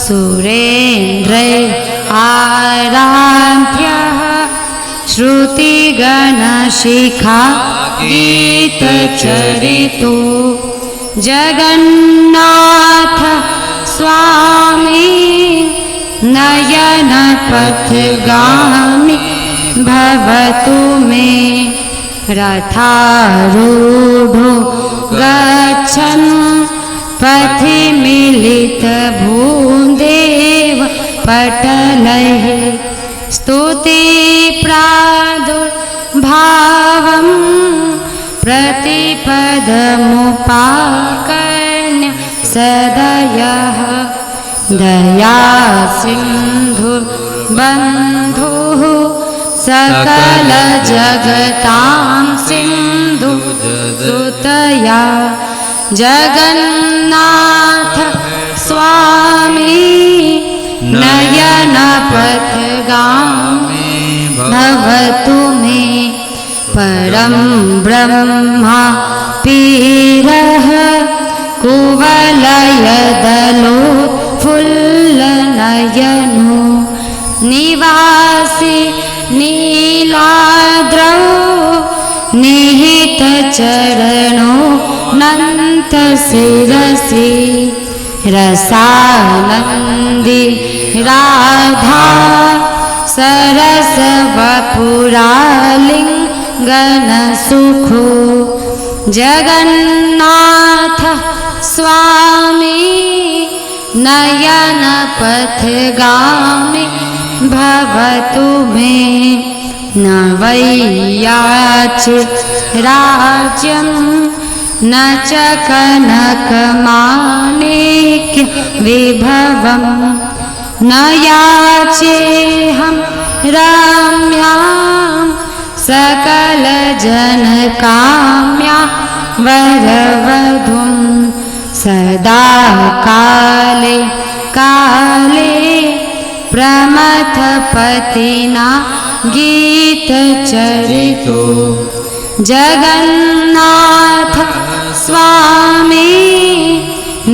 सुरेन्द्रैराराध्यः श्रुतिगणशिखा गीतचरितो जगन्नाथ स्वामी नयनपथगामी भवतु मे रथारूढो गच्छन् पथि मिलितभूदेव पटलैः स्तुतिप्रादुर्भावं प्रतिपदमुपाकर्ण्य सदयः दयासिन्धुर्बन्धुः सकलजगतां सिन्धुसुतया जगन्नाथ स्वामी नयनपथगामी भवतु मे परं ब्रह्मा पीरः कुवलयदलो फुल्लनयनो निवासी नीलाद्रौ निहितचरणो नन्तशिरसि रसानन्दी राधा सरसवपुरालिङ्गनसुखो जगन्नाथ स्वामी नयनपथगामी भवतु मे न वैयाचिराज्यं न च कनकमाणिक्यविभवं न याचेऽहं रम्यां सकलजनकाम्या वरवधूं सदा काले काले प्रमथपतिना गीतचरितो जगन्नाथ स्वामी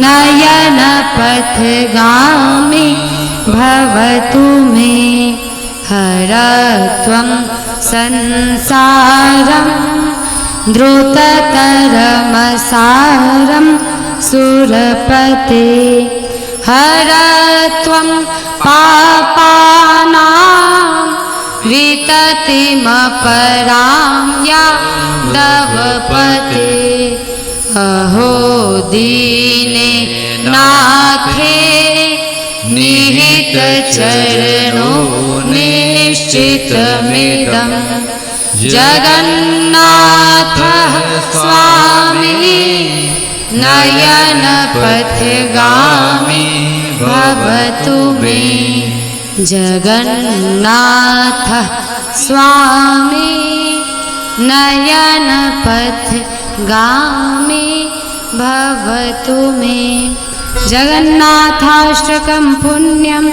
नयनपथगामी भवतु मे हर त्वं संसारं द्रुततरमसारं सुरपते हर त्वं पापानां विततिमपरां यादवपते अहो दीने नाथे निहितचरणो निश्चितमिदं जगन्नाथः स्वामी नयनपथगामी भवतु मे जगन्नाथः स्वामी नयनपथगामी भवतु मे जगन्नाथाष्टकं पुण्यं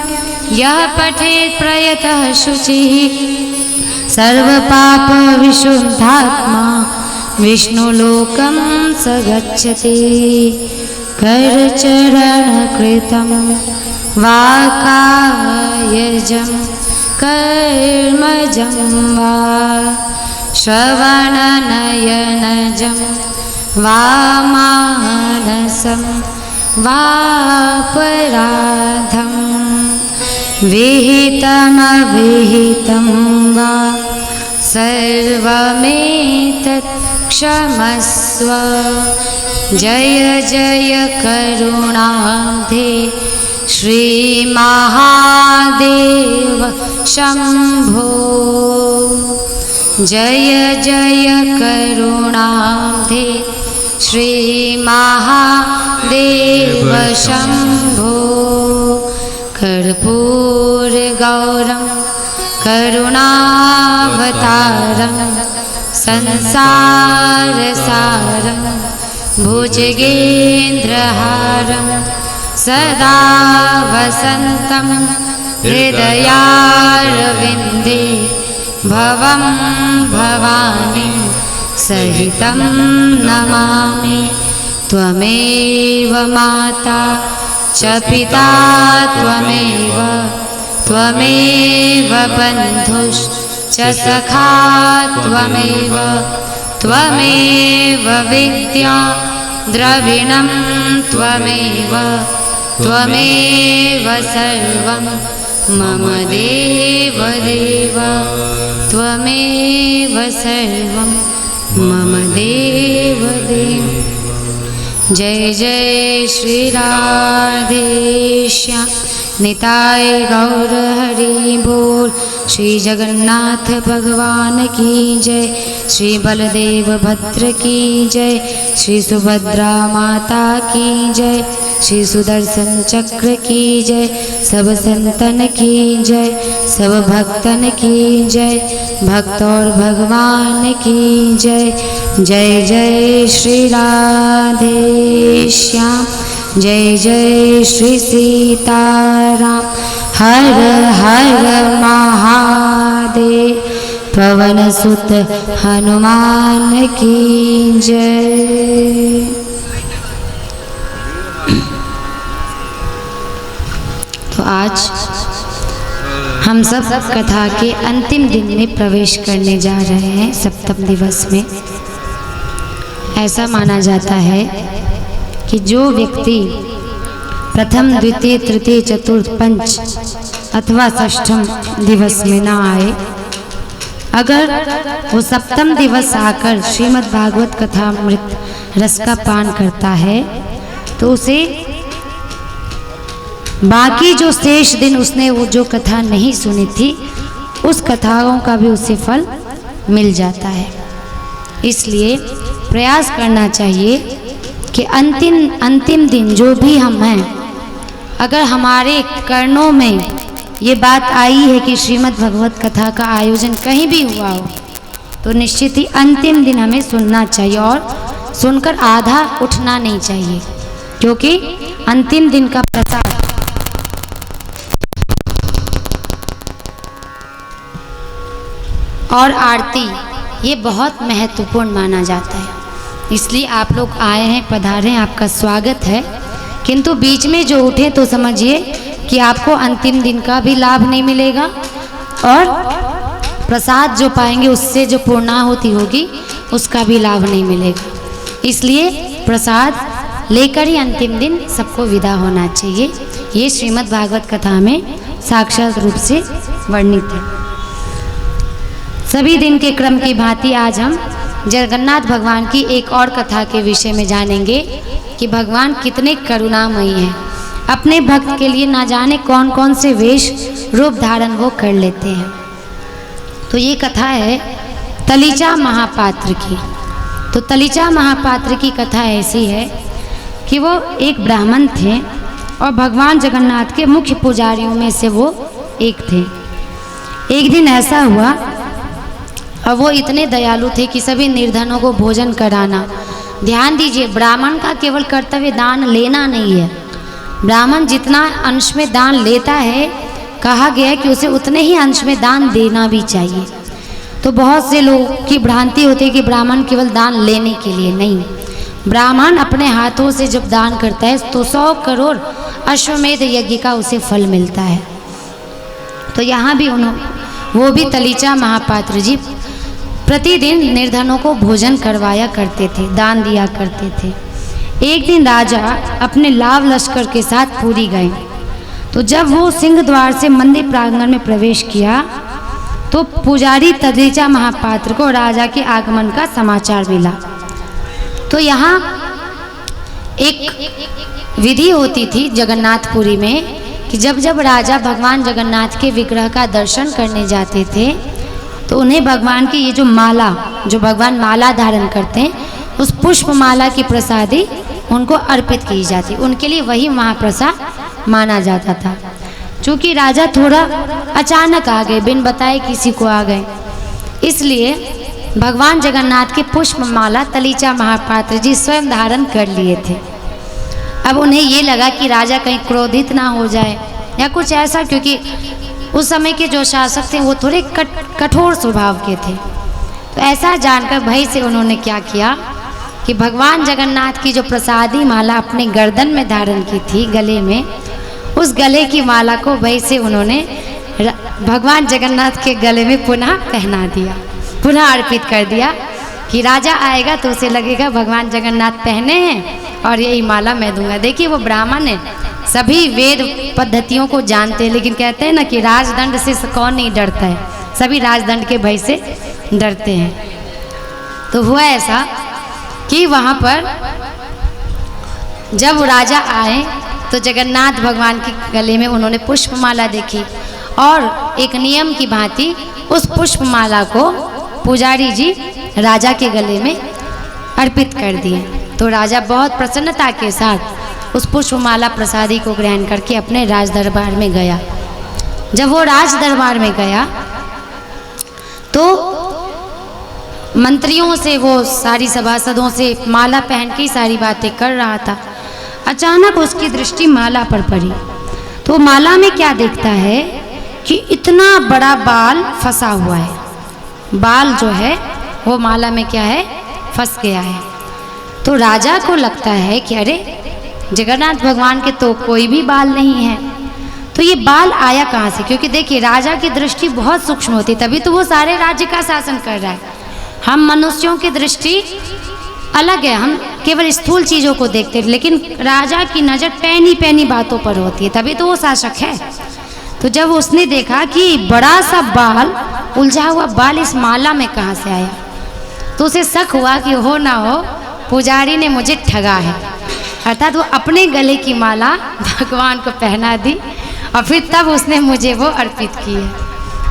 यः पठेत् प्रयतः शुचिः सर्वपापविशुद्धात्मा विष्णुलोकं स गच्छति करचरणकृतं वा कायजं कर्मजं वा श्रवणनयनजं वा मानसं वापराधं विहितमविहितं वा सर्वमेतत् क्षमस्व जय जय करुणाब्धे श्रीमहादेव शम्भो जय जय करुणाब्धे श्रीमहादेव शम्भो कर्पूरगौरं करुणावतारं संसारसारं भुजगेन्द्रहारं सदा वसन्तं हृदयारविन्दे भवं भवानी सहितं नमामि त्वमेव माता च पिता त्वमेव त्वमेव बन्धुश्च सखा त्वमेव त्वमेव विद्या द्रविणं त्वमेव त्वमेव सर्वं मम देवदेव त्वमेव सर्वं मम देवदेव। जय जय श्री राधेश्याम निताय गौर हरि बोल। श्री जगन्नाथ भगवान की जय, श्री बलदेव भद्र की जय, श्री सुभद्रा माता की जय, श्री सुदर्शन चक्र की जय, सब संतन की जय, सब भक्तन की जय, भक्त और भगवान की जय। जय जय श्री राधेश्याम जय जय श्री सीताराम। हर हर महादेव पवन सुत हनुमान की जय। तो आज हम सब कथा के अंतिम दिन में प्रवेश करने जा रहे हैं। सप्तम दिवस में ऐसा माना जाता है कि जो व्यक्ति प्रथम द्वितीय तृतीय चतुर्थ पंच अथवा षष्ठम दिवस में ना आए, अगर वो सप्तम दिवस आकर श्रीमद् भागवत कथामृत रस का पान करता है तो उसे बाकी जो शेष दिन उसने वो जो कथा नहीं सुनी थी उस कथाओं का भी उसे फल मिल जाता है। इसलिए प्रयास करना चाहिए कि अंतिम दिन जो भी हम हैं, अगर हमारे कर्णों में ये बात आई है कि श्रीमद् भगवत कथा का आयोजन कहीं भी हुआ हो तो निश्चित ही अंतिम दिन हमें सुनना चाहिए और सुनकर आधा उठना नहीं चाहिए, क्योंकि अंतिम दिन का प्रसाद और आरती ये बहुत महत्वपूर्ण माना जाता है। इसलिए आप लोग आए हैं, पधारे, आपका स्वागत है। किंतु बीच में जो उठे तो समझिए कि आपको अंतिम दिन का भी लाभ नहीं मिलेगा और प्रसाद जो पाएंगे उससे जो पूर्णाहुति होगी उसका भी लाभ नहीं मिलेगा। इसलिए प्रसाद लेकर ही अंतिम दिन सबको विदा होना चाहिए। ये श्रीमद् भागवत कथा में साक्षात रूप से वर्णित है। सभी दिन के क्रम की भांति आज हम जगन्नाथ भगवान की एक और कथा के विषय में जानेंगे कि भगवान कितने करुणामयी हैं। अपने भक्त के लिए ना जाने कौन कौन से वेश रूप धारण वो कर लेते हैं। तो ये कथा है तलीचा महापात्र की। तो तलीचा महापात्र की कथा ऐसी है कि वो एक ब्राह्मण थे और भगवान जगन्नाथ के मुख्य पुजारियों में से वो एक थे। एक दिन ऐसा हुआ और वो इतने दयालु थे कि सभी निर्धनों को भोजन कराना। ध्यान दीजिए, ब्राह्मण का केवल कर्तव्य दान लेना नहीं है। ब्राह्मण जितना अंश में दान लेता है, कहा गया है कि उसे उतने ही अंश में दान देना भी चाहिए। तो बहुत से लोगों की भ्रांति होती है कि ब्राह्मण केवल दान लेने के लिए, नहीं। ब्राह्मण अपने हाथों से जब दान करता है तो 100 करोड़ अश्वमेध यज्ञ का उसे फल मिलता है। तो यहाँ भी वो भी तलीचा महापात्र जी प्रतिदिन निर्धनों को भोजन करवाया करते थे, दान दिया करते थे। एक दिन राजा अपने लाव लश्कर के साथ पुरी गए। तो जब वो सिंह द्वार से मंदिर प्रांगण में प्रवेश किया तो पुजारी तलीचा महापात्र को राजा के आगमन का समाचार मिला। तो यहाँ एक विधि होती थी जगन्नाथपुरी में कि जब जब राजा भगवान जगन्नाथ के विग्रह का दर्शन करने जाते थे तो उन्हें भगवान की ये जो माला, जो भगवान माला धारण करते हैं, उस पुष्प माला की प्रसादी उनको अर्पित की जाती। उनके लिए वही महाप्रसाद माना जाता था। चूँकि राजा थोड़ा अचानक आ गए, बिन बताए किसी को आ गए, इसलिए भगवान जगन्नाथ के पुष्प माला तलीचा महापात्र जी स्वयं धारण कर लिए थे। अब उन्हें ये लगा कि राजा कहीं क्रोधित ना हो जाए या कुछ ऐसा, क्योंकि उस समय के जो शासक थे वो थोड़े कठोर स्वभाव के थे। तो ऐसा जानकर भय से उन्होंने क्या किया कि भगवान जगन्नाथ की जो प्रसादी माला अपने गर्दन में धारण की थी, गले में, उस गले की माला को वैसे उन्होंने भगवान जगन्नाथ के गले में पुनः पहना दिया, पुनः अर्पित कर दिया कि राजा आएगा तो उसे लगेगा भगवान जगन्नाथ पहने हैं और यही माला मैं दूंगा। देखिए वो ब्राह्मण है, सभी वेद पद्धतियों को जानते हैं, लेकिन कहते हैं ना कि राजदंड से कौन नहीं डरता है, सभी राजदंड के भय से डरते हैं। तो हुआ ऐसा कि वहाँ पर जब राजा आए तो जगन्नाथ भगवान के गले में उन्होंने पुष्पमाला देखी और एक नियम की भांति उस पुष्पमाला को पुजारी जी राजा के गले में अर्पित कर दिए। तो राजा बहुत प्रसन्नता के साथ उस पुष्पमाला प्रसादी को ग्रहण करके अपने राज दरबार में गया। जब वो राज दरबार में गया तो मंत्रियों से, वो सारी सभासदों से माला पहन के सारी बातें कर रहा था। अचानक उसकी दृष्टि माला पर पड़ी तो माला में क्या देखता है कि इतना बड़ा बाल फंसा हुआ है, बाल जो है वो माला में क्या है, फंस गया है। तो राजा को लगता है कि अरे जगन्नाथ भगवान के तो कोई भी बाल नहीं है, तो ये बाल आया कहाँ से? क्योंकि देखिए राजा की दृष्टि बहुत सूक्ष्म होती, तभी तो वो सारे राज्य का शासन कर रहा है। हम मनुष्यों की दृष्टि अलग है, हम केवल स्थूल चीज़ों को देखते हैं, लेकिन राजा की नज़र पैनी पैनी बातों पर होती है, तभी तो वो शासक है। तो जब उसने देखा कि बड़ा सा बाल, उलझा हुआ बाल इस माला में कहाँ से आया, तो उसे शक हुआ कि हो ना हो पुजारी ने मुझे ठगा है, अर्थात वो अपने गले की माला भगवान को पहना दी और फिर तब उसने मुझे वो अर्पित की है।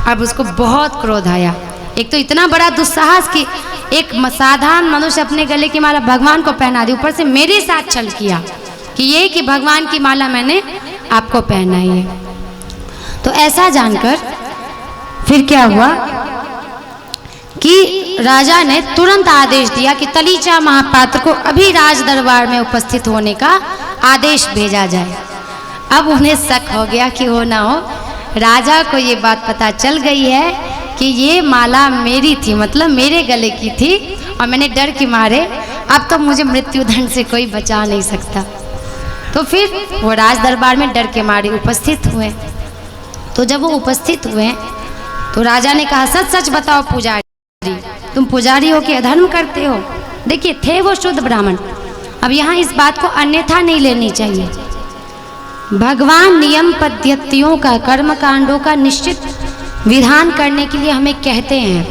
अब उसको बहुत क्रोध आया, एक तो इतना बड़ा दुस्साहस कि एक साधारण मनुष्य अपने गले की माला भगवान को पहना दी, ऊपर से मेरे साथ छल किया कि ये कि भगवान की माला मैंने आपको पहनाई है। तो ऐसा जानकर फिर क्या हुआ कि राजा ने तुरंत आदेश दिया कि तलीचा महापात्र को अभी राज दरबार में उपस्थित होने का आदेश भेजा जाए। अब उन्हें शक हो गया कि हो ना हो राजा को ये बात पता चल गई है कि ये माला मेरी थी, मतलब मेरे गले की थी और मैंने डर के मारे अब तो मुझे मृत्युदंड से कोई बचा नहीं सकता। तो फिर वो राज दरबार में डर के मारे उपस्थित हुए। तो जब वो उपस्थित हुए तो राजा ने कहा सच सच बताओ पुजारी, तुम पुजारी हो कि अधर्म करते हो? देखिए थे वो शुद्ध ब्राह्मण, अब यहाँ इस बात को अन्यथा नहीं लेनी चाहिए। भगवान नियम पद्धतियों का, कर्म कांडों का निश्चित विधान करने के लिए हमें कहते हैं,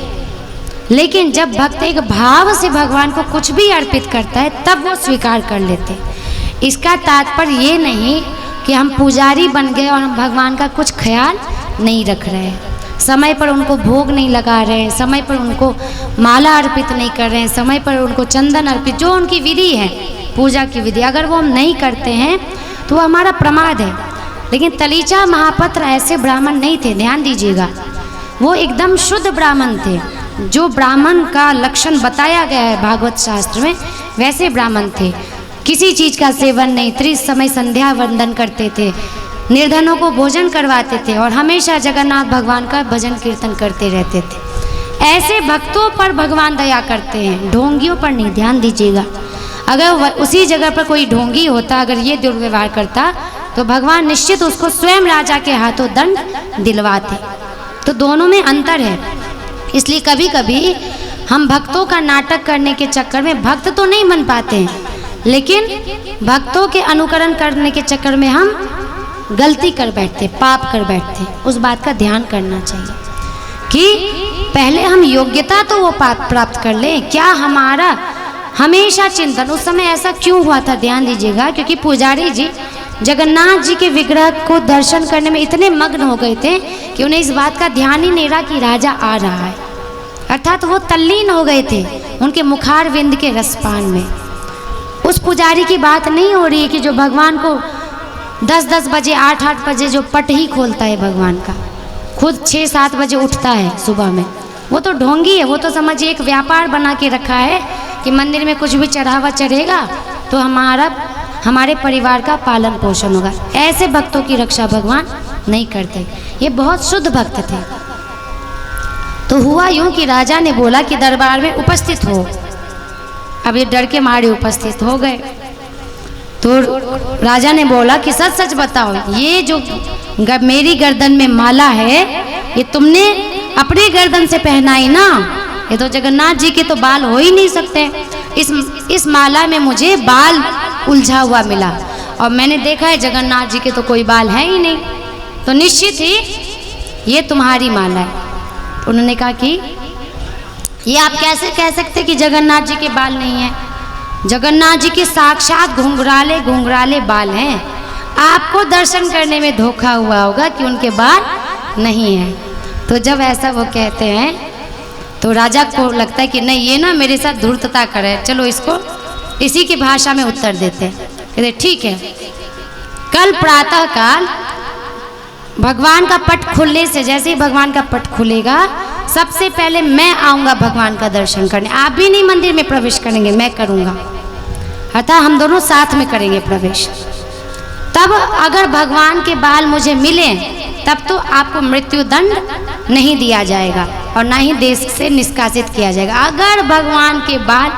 लेकिन जब भक्त एक भाव से भगवान को कुछ भी अर्पित करता है तब वो स्वीकार कर लेते हैं। इसका तात्पर्य ये नहीं कि हम पुजारी बन गए और हम भगवान का कुछ ख्याल नहीं रख रहे हैं, समय पर उनको भोग नहीं लगा रहे हैं, समय पर उनको माला अर्पित नहीं कर रहे हैं, समय पर उनको चंदन अर्पित, जो उनकी विधि है पूजा की विधि, अगर वो हम नहीं करते हैं तो हमारा प्रमाद है। लेकिन तलीचा महापात्र ऐसे ब्राह्मण नहीं थे, ध्यान दीजिएगा, वो एकदम शुद्ध ब्राह्मण थे। जो ब्राह्मण का लक्षण बताया गया है भागवत शास्त्र में वैसे ब्राह्मण थे। किसी चीज़ का सेवन नहीं, त्रिस समय संध्या वंदन करते थे, निर्धनों को भोजन करवाते थे और हमेशा जगन्नाथ भगवान का भजन कीर्तन करते रहते थे। ऐसे भक्तों पर भगवान दया करते हैं, ढोंगियों पर नहीं। ध्यान दीजिएगा, अगर उसी जगह पर कोई ढोंगी होता, अगर ये दुर्व्यवहार करता तो भगवान निश्चित उसको स्वयं राजा के हाथों दंड दिलवाते। तो दोनों में अंतर है। इसलिए कभी कभी हम भक्तों का नाटक करने के चक्कर में भक्त तो नहीं बन पाते हैं, लेकिन भक्तों के अनुकरण करने के चक्कर में हम गलती कर बैठते, पाप कर बैठते। उस बात का ध्यान करना चाहिए कि पहले हम योग्यता तो वो प्राप्त कर लें। क्या हमारा हमेशा चिंतन, उस समय ऐसा क्यों हुआ था ध्यान दीजिएगा, क्योंकि पुजारी जी जगन्नाथ जी के विग्रह को दर्शन करने में इतने मग्न हो गए थे कि उन्हें इस बात का ध्यान ही नहीं रहा कि राजा आ रहा है, अर्थात वो तल्लीन हो गए थे उनके मुखार विंद के रसपान में। उस पुजारी की बात नहीं हो रही है कि जो भगवान को 10-10 बजे 8-8 बजे जो पट ही खोलता है भगवान का, खुद 6-7 बजे उठता है सुबह में, वो तो ढोंगी है। वो तो समझिए एक व्यापार बना के रखा है कि मंदिर में कुछ भी चढ़ावा चढ़ेगा तो हमारे परिवार का पालन पोषण होगा। ऐसे भक्तों की रक्षा भगवान नहीं करते, ये बहुत शुद्ध भक्त थे। तो हुआ यूं कि राजा ने बोला कि दरबार में उपस्थित हो। अब ये डर के मारे उपस्थित हो गए। तो राजा ने बोला कि सच सच बताओ, ये जो मेरी गर्दन में माला है ये तुमने अपने गर्दन से पहनाई ना? ये तो जगन्नाथ जी के तो बाल हो ही नहीं सकते। इस माला में मुझे बाल उलझा हुआ मिला और मैंने देखा है जगन्नाथ जी के तो कोई बाल है ही नहीं, तो निश्चित ही ये तुम्हारी माला है। उन्होंने कहा कि ये आप कैसे कह सकते कि जगन्नाथ जी के बाल नहीं है? जगन्नाथ जी के साक्षात घुंघराले घुंघराले बाल हैं। आपको दर्शन करने में धोखा हुआ होगा कि उनके बाल नहीं है। तो जब ऐसा वो कहते हैं तो राजा को लगता है कि नहीं, ये ना मेरे साथ धूर्तता करे, चलो इसको इसी की भाषा में उत्तर देते हैं। कहते ठीक है, कल प्रातः काल भगवान का पट खुलने से, जैसे ही भगवान का पट खुलेगा सबसे पहले मैं आऊँगा भगवान का दर्शन करने। आप भी नहीं मंदिर में प्रवेश करेंगे, मैं करूँगा, अर्थात हम दोनों साथ में करेंगे प्रवेश। तब अगर भगवान के बाल मुझे मिले तब तो आपको मृत्यु दंड नहीं दिया जाएगा और ना ही देश से निष्कासित किया जाएगा। अगर भगवान के बाल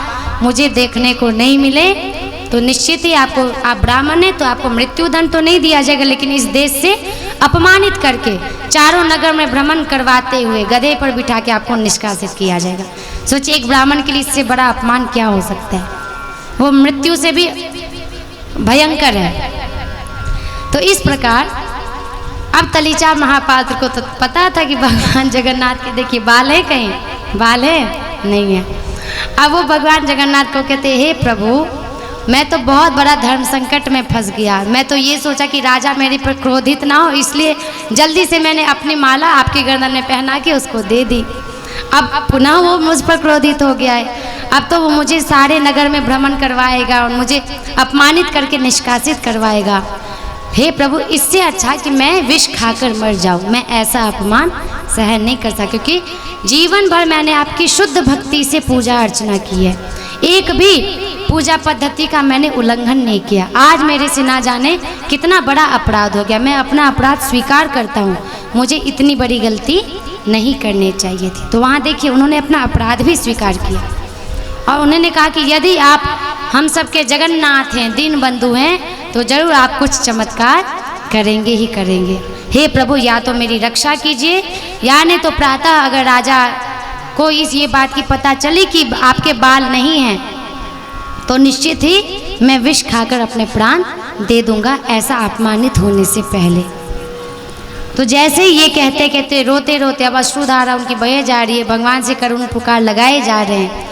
मुझे देखने को नहीं मिले तो निश्चित ही आपको, आप ब्राह्मण हैं तो आपको मृत्यु दंड तो नहीं दिया जाएगा, लेकिन इस देश से अपमानित करके चारों नगर में भ्रमण करवाते हुए गधे पर बिठा के आपको निष्कासित किया जाएगा। सोचिए, एक ब्राह्मण के लिए इससे बड़ा अपमान क्या हो सकता है? वो मृत्यु से भी भयंकर है। तो इस प्रकार अब तलीचार महापात्र को तो पता था कि भगवान जगन्नाथ के देखिए बाल है, कहीं बाल है नहीं है। अब वो भगवान जगन्नाथ को कहते, हे प्रभु, मैं तो बहुत बड़ा धर्म संकट में फंस गया। मैं तो ये सोचा कि राजा मेरे पर क्रोधित ना हो, इसलिए जल्दी से मैंने अपनी माला आपकी गर्दन में पहना के उसको दे दी। अब पुनः वो मुझ पर क्रोधित हो गया है। अब तो वो मुझे सारे नगर में भ्रमण करवाएगा और मुझे अपमानित करके निष्कासित करवाएगा। हे प्रभु, इससे अच्छा कि मैं विष खाकर मर जाऊं। मैं ऐसा अपमान सहन नहीं कर सकता, क्योंकि जीवन भर मैंने आपकी शुद्ध भक्ति से पूजा अर्चना की है, एक भी पूजा पद्धति का मैंने उल्लंघन नहीं किया। आज मेरे से ना जाने कितना बड़ा अपराध हो गया। मैं अपना अपराध स्वीकार करता हूँ, मुझे इतनी बड़ी गलती नहीं करनी चाहिए थी। तो वहाँ देखिए, उन्होंने अपना अपराध भी स्वीकार किया और उन्होंने कहा कि यदि आप हम सबके जगन्नाथ हैं, दीन बंधु हैं, तो जरूर आप कुछ चमत्कार करेंगे ही करेंगे। हे प्रभु, या तो मेरी रक्षा कीजिए, या नहीं तो प्रातः अगर राजा को ये बात की पता चली कि आपके बाल नहीं हैं तो निश्चित ही मैं विष खाकर अपने प्राण दे दूंगा, ऐसा अपमानित होने से पहले। तो जैसे ही ये कहते कहते रोते रोते अब अश्रुधारा उनकी बहे जा रही है, भगवान से करुण पुकार लगाए जा रहे हैं।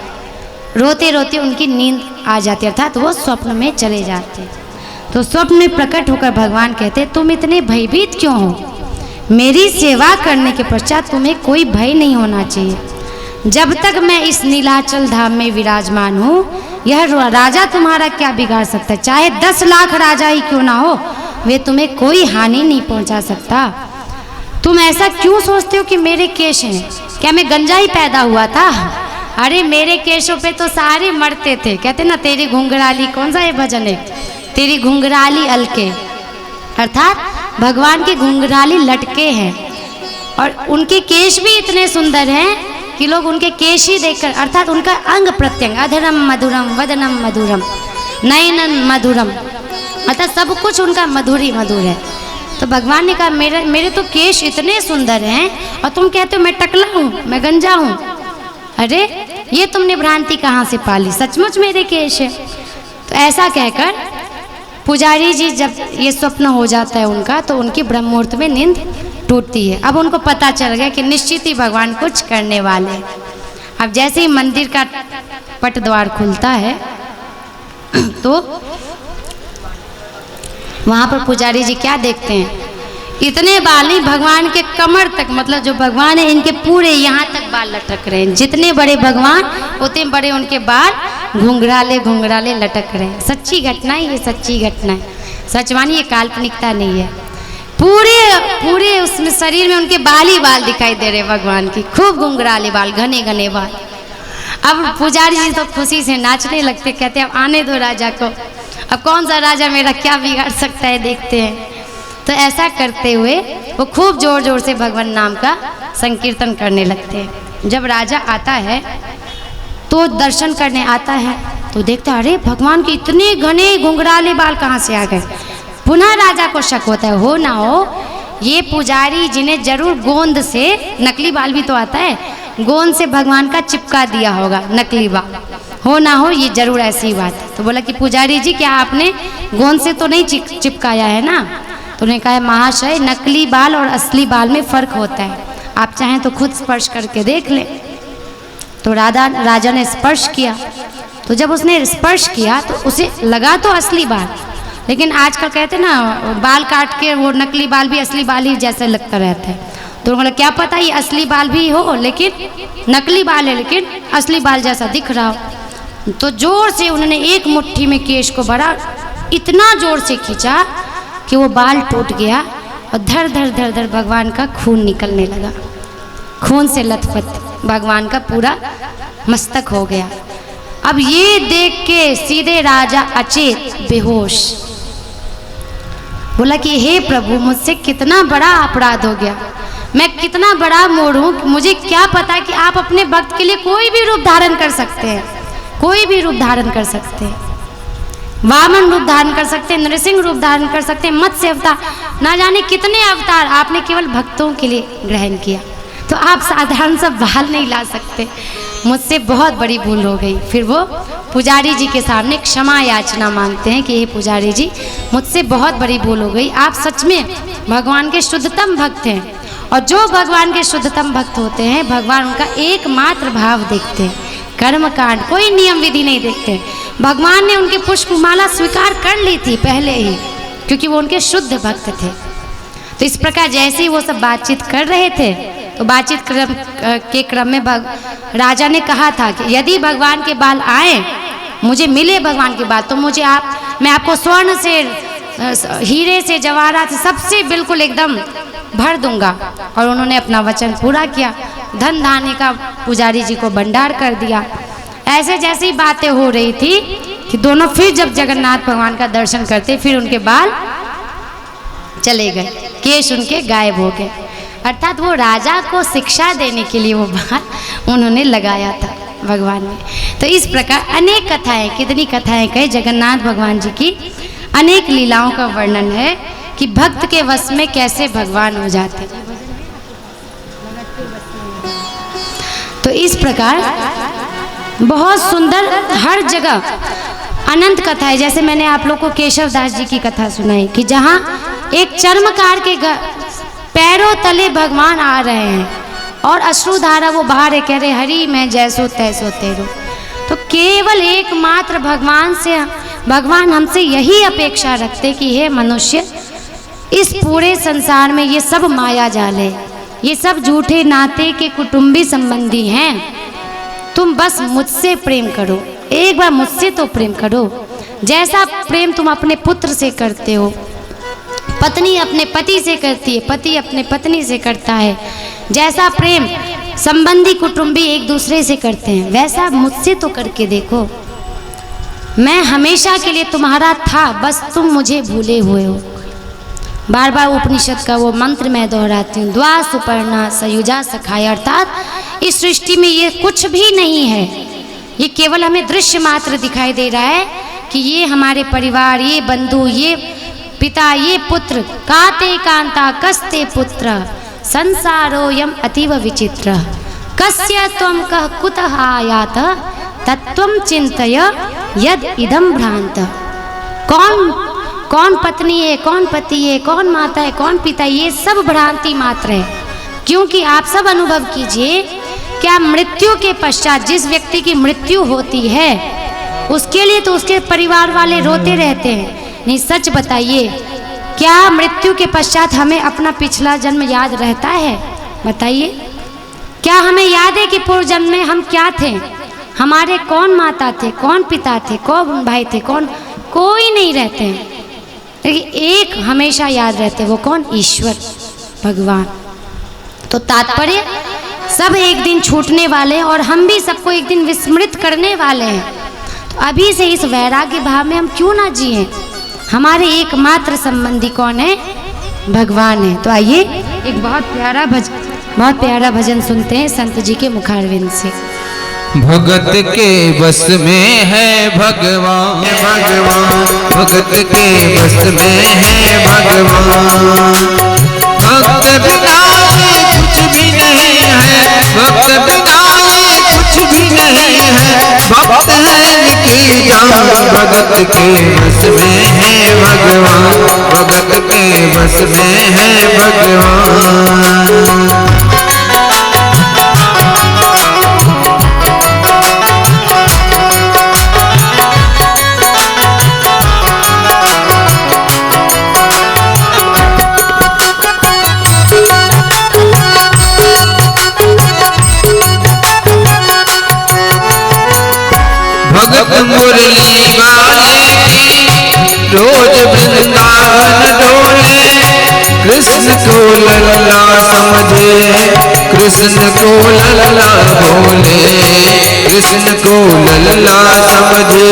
रोते रोते उनकी नींद आ जाती है, अर्थात वो स्वप्न में चले जाते हैं। तो स्वप्न में प्रकट होकर भगवान कहते, तुम इतने भयभीत क्यों हो? मेरी सेवा करने के पश्चात तुम्हें कोई भय नहीं होना चाहिए। जब तक मैं इस नीलाचल धाम में विराजमान हूँ, यह राजा तुम्हारा क्या बिगाड़ सकता है? चाहे 10 लाख राजा ही क्यों ना हो, वे तुम्हें कोई हानि नहीं पहुँचा सकता। तुम ऐसा क्यों सोचते हो कि मेरे केश हैं? क्या मैं गंजा ही पैदा हुआ था? अरे मेरे केशों पे तो सारे मरते थे। कहते ना, तेरी घुंघराली, कौन सा ये भजन है, तेरी घुंघराली अलके, अर्थात भगवान के घुंघराली लटके हैं और उनके केश भी इतने सुंदर हैं कि लोग उनके केश ही देखकर, अर्थात उनका अंग प्रत्यंग, अधरम मधुरम, वदनम मधुरम, नयनन मधुरम, अर्थात सब कुछ उनका मधुर ही मधुर है। तो भगवान ने कहा, मेरे तो केश इतने सुंदर हैं और तुम कहते हो मैं टकला हूँ, मैं गंजा हूँ। अरे ये तुमने भ्रांति कहाँ से पाली? सचमुच मेरे केश है। तो ऐसा कहकर पुजारी जी जब ये स्वप्न हो जाता है उनका, तो उनकी ब्रह्म मुहूर्त में नींद टूटती है। अब उनको पता चल गया कि निश्चित ही भगवान कुछ करने वाले हैं। अब जैसे ही मंदिर का पट द्वार खुलता है तो वहाँ पर पुजारी जी क्या देखते हैं, इतने बाल नहीं, भगवान के कमर तक, मतलब जो भगवान है इनके पूरे यहाँ तक बाल लटक रहे हैं। जितने बड़े भगवान उतने बड़े उनके बाल घुंघराले घुंघराले लटक रहे हैं। सच्ची घटना है ये, सच्ची घटना है, सच मानिए, काल्पनिकता नहीं है। पूरे उसमें शरीर में उनके बाल ही बाल दिखाई दे रहे भगवान की, खूब घुंघराले बाल, घने घने बाल। अब पुजारी जी तो खुशी से नाचने लगते, कहते अब आने दो राजा को, अब कौन सा राजा मेरा क्या बिगाड़ सकता है, देखते हैं। तो ऐसा करते हुए वो खूब जोर जोर से भगवान नाम का संकीर्तन करने लगते हैं। जब राजा आता है तो दर्शन करने आता है तो देखता अरे भगवान के इतने घने घुंघराले बाल कहाँ से आ गए। पुनः राजा को शक होता है, हो ना हो ये पुजारी जिन्हें जरूर गोंद से, नकली बाल भी तो आता है, गोंद से भगवान का चिपका दिया होगा नकली बाल, हो ना हो ये जरूर ऐसी बात है। तो बोला कि पुजारी जी क्या आपने गोंद से तो नहीं चिपकाया है ना। तो उन्होंने कहा महाशय नकली बाल और असली बाल में फ़र्क होता है, आप चाहें तो खुद स्पर्श करके देख लें। तो राजा ने स्पर्श किया। तो जब उसने स्पर्श किया तो उसे लगा तो असली बाल, लेकिन आजकल कहते ना बाल काट के वो नकली बाल भी असली बाल ही जैसा लगता रहता है। तो उन्होंने क्या पता ये असली बाल भी हो लेकिन नकली बाल है लेकिन असली बाल जैसा दिख रहा हो। तो जोर से उन्होंने एक मुट्ठी में केश को भरा, इतना जोर से खींचा कि वो बाल टूट गया और धर धर धर धर भगवान का खून निकलने लगा। खून से लथपथ भगवान का पूरा मस्तक हो गया। अब ये देख के सीधे राजा अचेत बेहोश, बोला कि हे प्रभु मुझसे कितना बड़ा अपराध हो गया, मैं कितना बड़ा मोड़ हूँ, मुझे क्या पता कि आप अपने भक्त के लिए कोई भी रूप धारण कर सकते हैं, कोई भी रूप धारण कर सकते हैं, वामन रूप धारण कर सकते हैं, नृसिंह रूप धारण कर सकते हैं, मत्स्य अवतार, ना जाने कितने अवतार आपने केवल भक्तों के लिए ग्रहण किया, तो आप साधारण सा बाल नहीं ला सकते, मुझसे बहुत बड़ी भूल हो गई। फिर वो पुजारी जी के सामने क्षमा याचना मांगते हैं कि हे पुजारी जी मुझसे बहुत बड़ी भूल हो गई, आप सच में भगवान के शुद्धतम भक्त हैं, और जो भगवान के शुद्धतम भक्त होते हैं भगवान उनका एकमात्र भाव देखते हैं, कर्म कांड कोई नियम विधि नहीं देखते। भगवान ने उनके पुष्पमाला स्वीकार कर ली थी पहले ही, क्योंकि वो उनके शुद्ध भक्त थे। तो इस प्रकार जैसे ही वो सब बातचीत कर रहे थे तो बातचीत के क्रम में राजा ने कहा था कि यदि भगवान के बाल आए, मुझे मिले भगवान के बाल, तो मैं आपको स्वर्ण से, हीरे से, जवाहरात से, सबसे बिल्कुल एकदम भर दूंगा। और उन्होंने अपना वचन पूरा किया, धन धान्य का पुजारी जी को भंडार कर दिया। ऐसे जैसी बातें हो रही थी कि दोनों फिर जब जगन्नाथ भगवान का दर्शन करते फिर उनके बाल चले गए, केश उनके गायब हो गए, अर्थात वो राजा को शिक्षा देने के लिए वो बात उन्होंने लगाया था भगवान ने। तो इस प्रकार अनेक कथाएं, कितनी कथाएं कहे, जगन्नाथ भगवान जी की अनेक लीलाओं का वर्णन है कि भक्त के वश में कैसे भगवान हो जाते हैं। तो इस प्रकार बहुत सुंदर हर जगह अनंत कथा है। जैसे मैंने आप लोग को केशव दास जी की कथा सुनाई कि जहाँ एक चर्मकार के पैरों तले भगवान आ रहे हैं और अश्रुधारा वो बहा रहे, कह रहे हरि मैं जैसो तैसो तेरो। तो केवल एकमात्र भगवान हमसे यही अपेक्षा रखते कि हे मनुष्य, इस पूरे संसार में ये सब माया जाल है, ये सब झूठे नाते के कुटुंबी संबंधी हैं, तुम बस मुझसे प्रेम करो, एक बार मुझसे तो प्रेम करो। जैसा प्रेम तुम अपने पुत्र से करते हो, पत्नी अपने पति से करती है, पति अपने पत्नी से करता है, जैसा प्रेम संबंधी कुटुंबी एक दूसरे से करते हैं, वैसा मुझसे तो करके देखो। मैं हमेशा के लिए तुम्हारा था, बस तुम मुझे भूले हुए हो। बार बार उपनिषद का वो मंत्र मैं दोहराती हूँ, द्वा सुपर्णा सयुजा सखाया, अर्थात इस सृष्टि में ये कुछ भी नहीं है, ये केवल हमें दृश्य मात्र दिखाई दे रहा है कि ये हमारे परिवार, ये बंधु, ये पिता, ये पुत्र, काते कांता कस्ते पुत्र, संसारोयम अतीव विचित्र, कस्य त्वं कः कुतः आयात, तत्त्वं चिन्तय यद इदं भ्रांत। कौन पत्नी है, कौन पति है, कौन माता है, कौन पिता है, ये सब भ्रांति मात्र है। क्योंकि आप सब अनुभव कीजिए, क्या मृत्यु के पश्चात जिस व्यक्ति की मृत्यु होती है उसके लिए तो उसके परिवार वाले रोते रहते हैं। नहीं, सच बताइए, क्या मृत्यु के पश्चात हमें अपना पिछला जन्म याद रहता है? बताइए, क्या हमें याद है कि पूर्व जन्म में हम क्या थे, हमारे कौन माता थे, कौन पिता थे, कौन भाई थे, कोई नहीं रहते हैं, लेकिन एक हमेशा याद रहते, वो कौन? ईश्वर भगवान। तो तात्पर्य, सब एक दिन छूटने वाले हैं और हम भी सबको एक दिन विस्मृत करने वाले हैं। तो अभी से इस वैराग्य भाव में हम क्यों ना जिए? हमारे एकमात्र संबंधी कौन है? भगवान है। तो आइए एक बहुत प्यारा भजन सुनते हैं संत जी के मुखारविंद से। भगत के बस में है भगवान, भगत के बस में है भगवान। भक्त बिना ये कुछ भी नहीं है, भक्त बिना ये कुछ भी नहीं है। भक्त है की जान, भगत के बस में है भगवान, भगत के बस में है भगवान। भगत मुरली वाले की रोज वृंदावन डोले, कृष्ण को लल्ला समझे, कृष्ण को लल्ला बोले, कृष्ण को लल्ला समझे,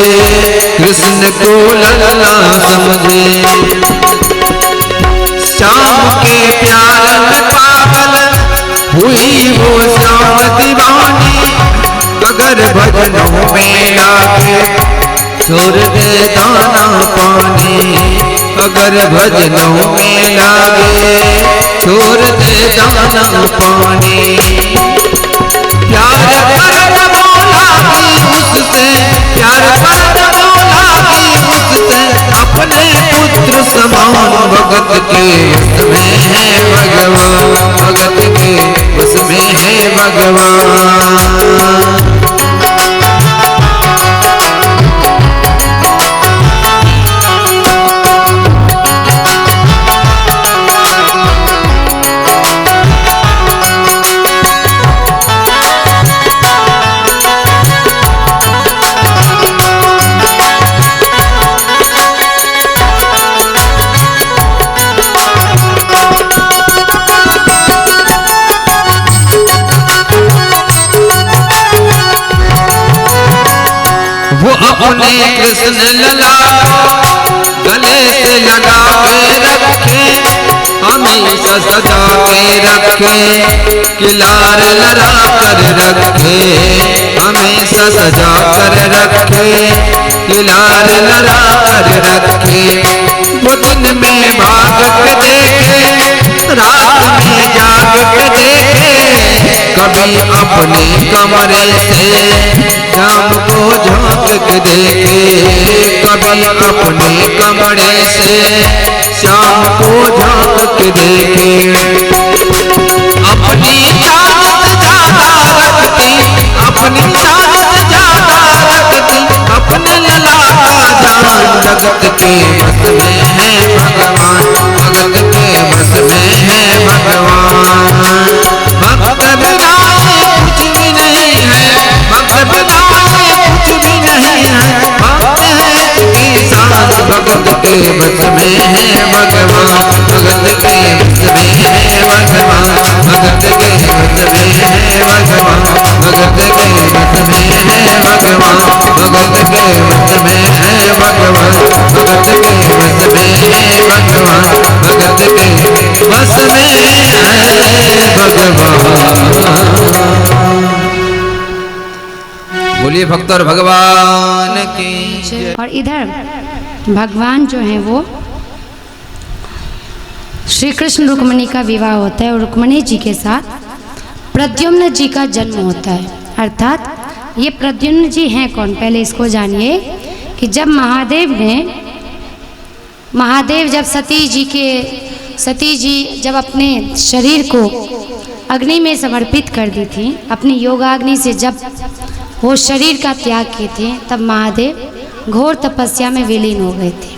कृष्ण को लल्ला समझे। श्याम के प्यार में पागल हुई वो श्याम दीवानी, अगर भजनों में लागे छोड़ दे दाना पानी, अगर भजनों में लागे छोड़ दे दाना पानी। प्यार करत मौला भी उससे, प्यार करत मौला भी उससे, अपने पुत्र समान। भगत के बस में है भगवान, भगत के बस में है भगवान। वो अपने कृष्ण लला गले से लगा के रखे, हमेशा सजा के रखे, किलार लड़ा कर रखे, हमेशा सजा कर रखे, किलार लड़ा कर रखे। वो दिन में भाग के देखे, रात में जाग के देखे, कभी अपने कमरे से शाम को झांक के देखे, कभी अपने कमरे से शाम को झांक के देखे। अपनी चाहत ज्यादा रखती, अपनी चाहत ज्यादा रखती, अपने लला का जान। जगत के बस में है भगवान, भगत के बस में है भगवान। भक्त बिना कुछ भी नहीं है, भक्त बिना कुछ भी नहीं है। भक्त है की शान, भगत के बस में है भगवान, भगत के बस में है भगवान, भगत के बस में है भगवान, भगत के बस में है भगवान, भगत के बस में है भगवान, भगत के बस में है भगवान, भगत के बस में है भगवान। बोलिए भक्त और भगवान की। और इधर भगवान जो है वो श्री कृष्ण रुक्मिणी का विवाह होता है और रुक्मिणी जी के साथ प्रद्युम्न जी का जन्म होता है। अर्थात ये प्रद्युम्न जी हैं कौन, पहले इसको जानिए कि जब महादेव जब सती जी जब अपने शरीर को अग्नि में समर्पित कर दी थी, अपनी योगाग्नि से जब वो शरीर का त्याग किए थे, तब महादेव घोर तपस्या में विलीन हो गए थे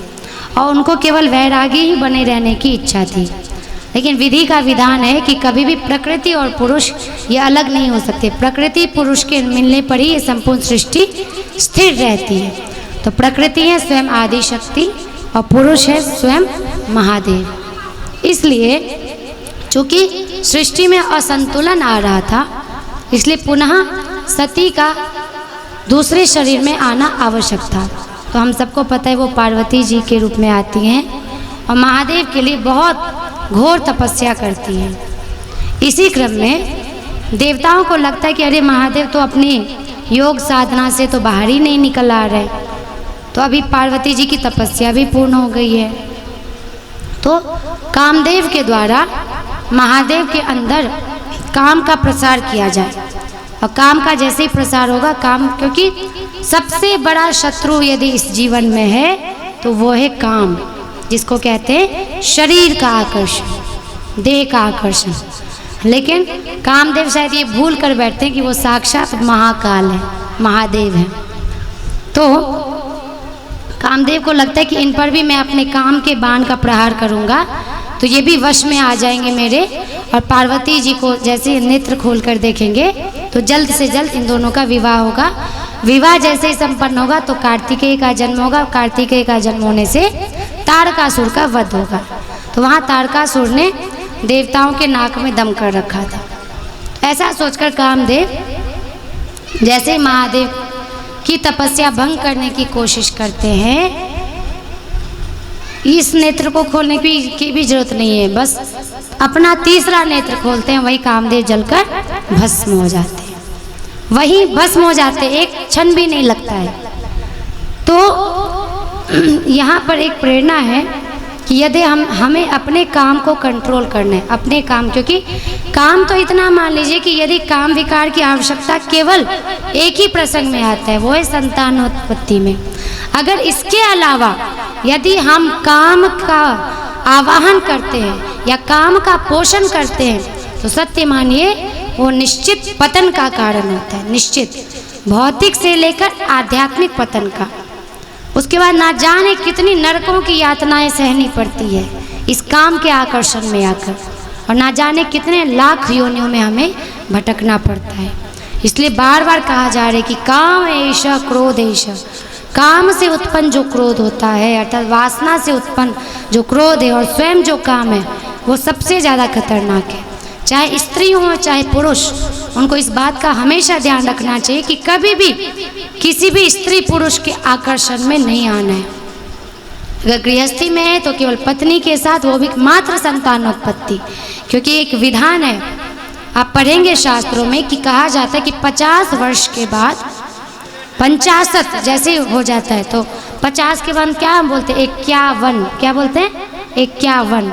और उनको केवल वैरागी ही बने रहने की इच्छा थी। लेकिन विधि का विधान है कि कभी भी प्रकृति और पुरुष ये अलग नहीं हो सकते। प्रकृति पुरुष के मिलने पर ही ये संपूर्ण सृष्टि स्थिर रहती है। तो प्रकृति है स्वयं आदि शक्ति और पुरुष है स्वयं महादेव। इसलिए चूँकि सृष्टि में असंतुलन आ रहा था, इसलिए पुनः सती का दूसरे शरीर में आना आवश्यक था। तो हम सबको पता है वो पार्वती जी के रूप में आती हैं और महादेव के लिए बहुत घोर तपस्या करती हैं। इसी क्रम में देवताओं को लगता है कि अरे महादेव तो अपनी योग साधना से तो बाहर ही नहीं निकल आ रहे। तो अभी पार्वती जी की तपस्या भी पूर्ण हो गई है। तो कामदेव के द्वारा महादेव के अंदर काम का प्रसार किया जाए, और काम का जैसे ही प्रसार होगा काम, क्योंकि सबसे बड़ा शत्रु यदि इस जीवन में है तो वो है काम, जिसको कहते हैं शरीर का आकर्षण, देह का आकर्षण। लेकिन कामदेव शायद ये भूल कर बैठते हैं कि वो साक्षात महाकाल है, महादेव है। तो कामदेव को लगता है कि इन पर भी मैं अपने काम के बाण का प्रहार करूंगा तो ये भी वश में आ जाएंगे मेरे, और पार्वती जी को जैसे नेत्र खोल कर देखेंगे तो जल्द से जल्द इन दोनों का विवाह होगा। विवाह जैसे ही संपन्न होगा तो कार्तिकेय का जन्म होगा, कार्तिकेय का जन्म होने से तारकासुर का वध होगा। तो वहाँ तारकासुर ने देवताओं के नाक में दम कर रखा था। ऐसा सोचकर कामदेव जैसे ही महादेव की तपस्या भंग करने की कोशिश करते हैं, इस नेत्र को खोलने की भी जरूरत नहीं है, बस अपना तीसरा नेत्र खोलते हैं, वही कामदेव जलकर भस्म हो जाते हैं, वही भस्म हो जाते हैं, एक क्षण भी नहीं लगता है। तो यहाँ पर एक प्रेरणा है कि यदि हमें अपने काम को कंट्रोल करना है, अपने काम, क्योंकि काम तो इतना मान लीजिए कि यदि काम विकार की आवश्यकता केवल एक ही प्रसंग में आता है, वो है संतानोत्पत्ति में। अगर इसके अलावा यदि हम काम का आवाहन करते हैं या काम का पोषण करते हैं तो सत्य मानिए वो निश्चित पतन का कारण होता है, निश्चित, भौतिक से लेकर आध्यात्मिक पतन का। उसके बाद ना जाने कितनी नरकों की यातनाएं सहनी पड़ती है इस काम के आकर्षण में आकर, और ना जाने कितने लाख योनियों में हमें भटकना पड़ता है। इसलिए बार बार कहा जा रहा है कि काम एष क्रोध एष, काम से उत्पन्न जो क्रोध होता है अर्थात वासना से उत्पन्न जो क्रोध है और स्वयं जो काम है वो सबसे ज़्यादा खतरनाक है। चाहे स्त्री हो चाहे पुरुष, उनको इस बात का हमेशा ध्यान रखना चाहिए कि कभी भी किसी भी स्त्री पुरुष के आकर्षण में नहीं आना है। अगर गृहस्थी में है तो केवल पत्नी के साथ, वो भी मात्र संतानोत्पत्ति, क्योंकि एक विधान है, आप पढ़ेंगे शास्त्रों में कि कहा जाता है कि 50 वर्ष के बाद 50 जैसे हो जाता है तो 50 के बाद क्या बोलते हैं, 51, क्या बोलते हैं, 51,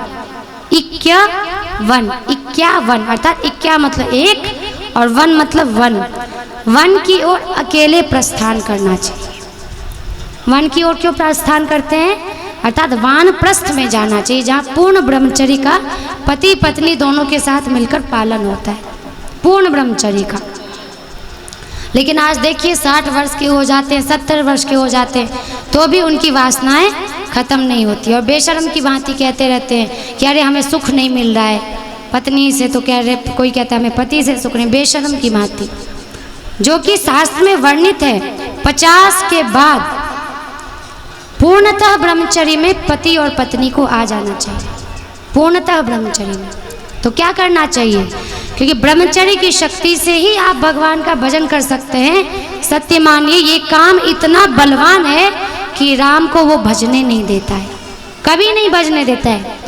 51 अर्थात 51 मतलब एक और वन मतलब वन की ओर अकेले प्रस्थान करना चाहिए। वन की ओर क्यों प्रस्थान करते हैं, अर्थात वानप्रस्थ में जाना चाहिए, जहाँ पूर्ण ब्रह्मचर्य का पति पत्नी दोनों के साथ मिलकर पालन होता है, पूर्ण ब्रह्मचर्य का। लेकिन आज देखिए 60 वर्ष के हो जाते हैं, 70 वर्ष के हो जाते हैं तो भी उनकी वासनाएं खत्म नहीं होती, और बेशर्म की भांति कहते रहते हैं कि अरे हमें सुख नहीं मिल रहा है पत्नी से, तो कह रहे, कोई कहता है हमें पति से सुख नहीं, बेशर्म की भांति। जो कि शास्त्र में वर्णित है 50 के बाद पूर्णतः ब्रह्मचर्य में पति और पत्नी को आ जाना चाहिए, पूर्णतः ब्रह्मचर्य में। तो क्या करना चाहिए, क्योंकि ब्रह्मचर्य की शक्ति से ही आप भगवान का भजन कर सकते हैं। सत्य मानिए ये काम इतना बलवान है कि राम को वो भजने नहीं देता है, कभी नहीं भजने देता है।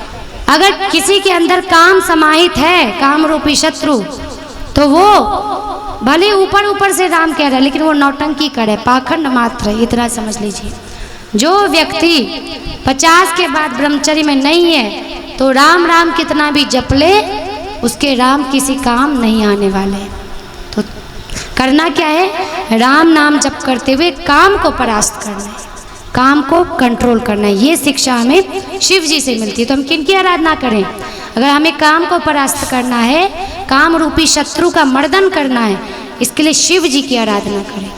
अगर किसी के अंदर काम समाहित है, काम रूपी शत्रु, तो वो भले ऊपर ऊपर से राम कह रहा है लेकिन वो नौटंकी करे, पाखंड मात्र है, इतना समझ लीजिए। जो व्यक्ति 50 के बाद ब्रह्मचर्य में नहीं है तो राम राम कितना भी जप ले, उसके राम किसी काम नहीं आने वाले। तो करना क्या है, राम नाम जप करते हुए काम को परास्त करना है, काम को कंट्रोल करना है। ये शिक्षा हमें शिव जी से मिलती है। तो हम किनकी आराधना करें, अगर हमें काम को परास्त करना है, काम रूपी शत्रु का मर्दन करना है, इसके लिए शिव जी की आराधना करें।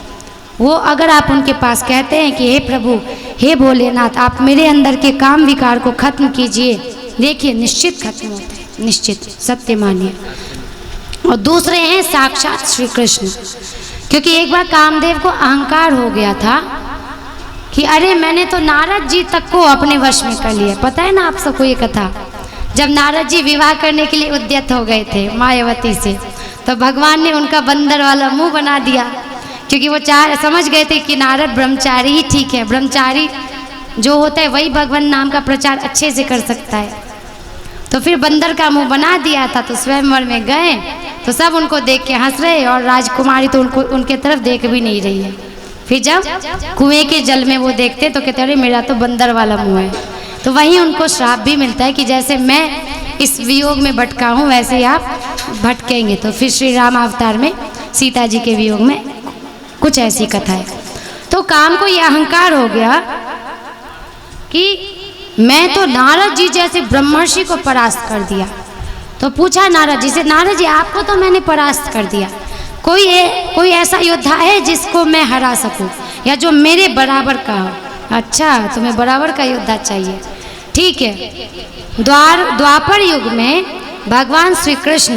वो अगर आप उनके पास कहते हैं कि हे प्रभु, हे भोलेनाथ, आप मेरे अंदर के काम विकार को खत्म कीजिए, देखिए निश्चित खत्म होता है, निश्चित, सत्य मानिए। और दूसरे हैं साक्षात श्री कृष्ण, क्योंकि एक बार कामदेव को अहंकार हो गया था कि अरे मैंने तो नारद जी तक को अपने वश में कर लिया। पता है ना आप सबको ये कथा, जब नारद जी विवाह करने के लिए उद्यत हो गए थे मायावती से, तो भगवान ने उनका बंदर वाला मुंह बना दिया, क्योंकि वो समझ गए थे कि नारद ब्रह्मचारी ही ठीक है, ब्रह्मचारी जो होता है वही भगवान नाम का प्रचार अच्छे से कर सकता है। तो फिर बंदर का मुंह बना दिया था। तो स्वयंवर में गए तो सब उनको देख के हंस रहे और राजकुमारी तो उनको उनके तरफ देख भी नहीं रही है। फिर जब कुएं के जल में वो देखते तो कहते अरे मेरा तो बंदर वाला मुंह है। तो वहीं उनको श्राप भी मिलता है कि जैसे मैं इस वियोग में भटका हूँ वैसे ही आप भटकेंगे। तो फिर श्री राम अवतार में सीता जी के वियोग में कुछ ऐसी कथा है। तो काम को ये अहंकार हो गया कि मैं तो नारद जी जैसे ब्रह्मर्षि को परास्त कर दिया। तो पूछा नारद जी से, नारद जी आपको तो मैंने परास्त कर दिया, कोई ऐसा योद्धा है जिसको मैं हरा सकूं या जो मेरे बराबर का हो? अच्छा, तुम्हें बराबर का योद्धा चाहिए, ठीक है। द्वापर युग में भगवान श्री कृष्ण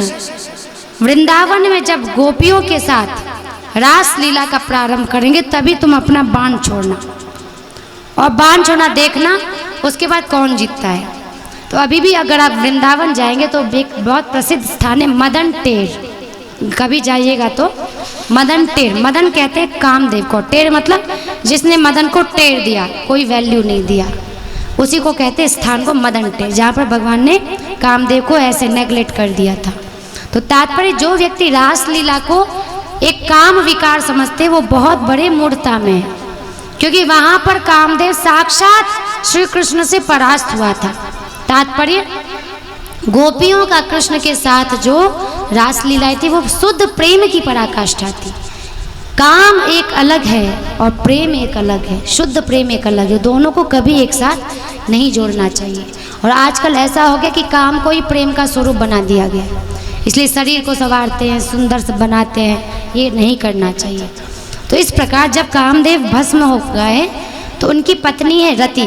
वृंदावन में जब गोपियों के साथ रास लीला का प्रारंभ करेंगे तभी तुम अपना बाण छोड़ना, और बाण छोड़ना देखना उसके बाद कौन जीतता है। तो अभी भी अगर आप वृंदावन जाएंगे तो एक बहुत प्रसिद्ध स्थान है मदन टेर, कभी जाइएगा तो मदन टेर, मदन कहते हैं कामदेव को, टेर मतलब जिसने मदन को टेर दिया, कोई वैल्यू नहीं दिया, उसी को कहते हैं स्थान को मदन टेर, जहाँ पर भगवान ने कामदेव को ऐसे नेग्लेक्ट कर दिया था। तो तात्पर्य जो व्यक्ति रास लीला को एक काम विकार समझते वो बहुत बड़े मूर्खता में है, क्योंकि वहाँ पर कामदेव साक्षात श्री कृष्ण से परास्त हुआ था। तात्पर्य गोपियों का कृष्ण के साथ जो रास लीलाएं थी वो शुद्ध प्रेम की पराकाष्ठा थी। काम एक अलग है और प्रेम एक अलग है, शुद्ध प्रेम एक अलग है, दोनों को कभी एक साथ नहीं जोड़ना चाहिए। और आजकल ऐसा हो गया कि काम को ही प्रेम का स्वरूप बना दिया गया, इसलिए शरीर को संवारते हैं, सुंदर से बनाते हैं, ये नहीं करना चाहिए। तो इस प्रकार जब कामदेव भस्म हो गए तो उनकी पत्नी है रति,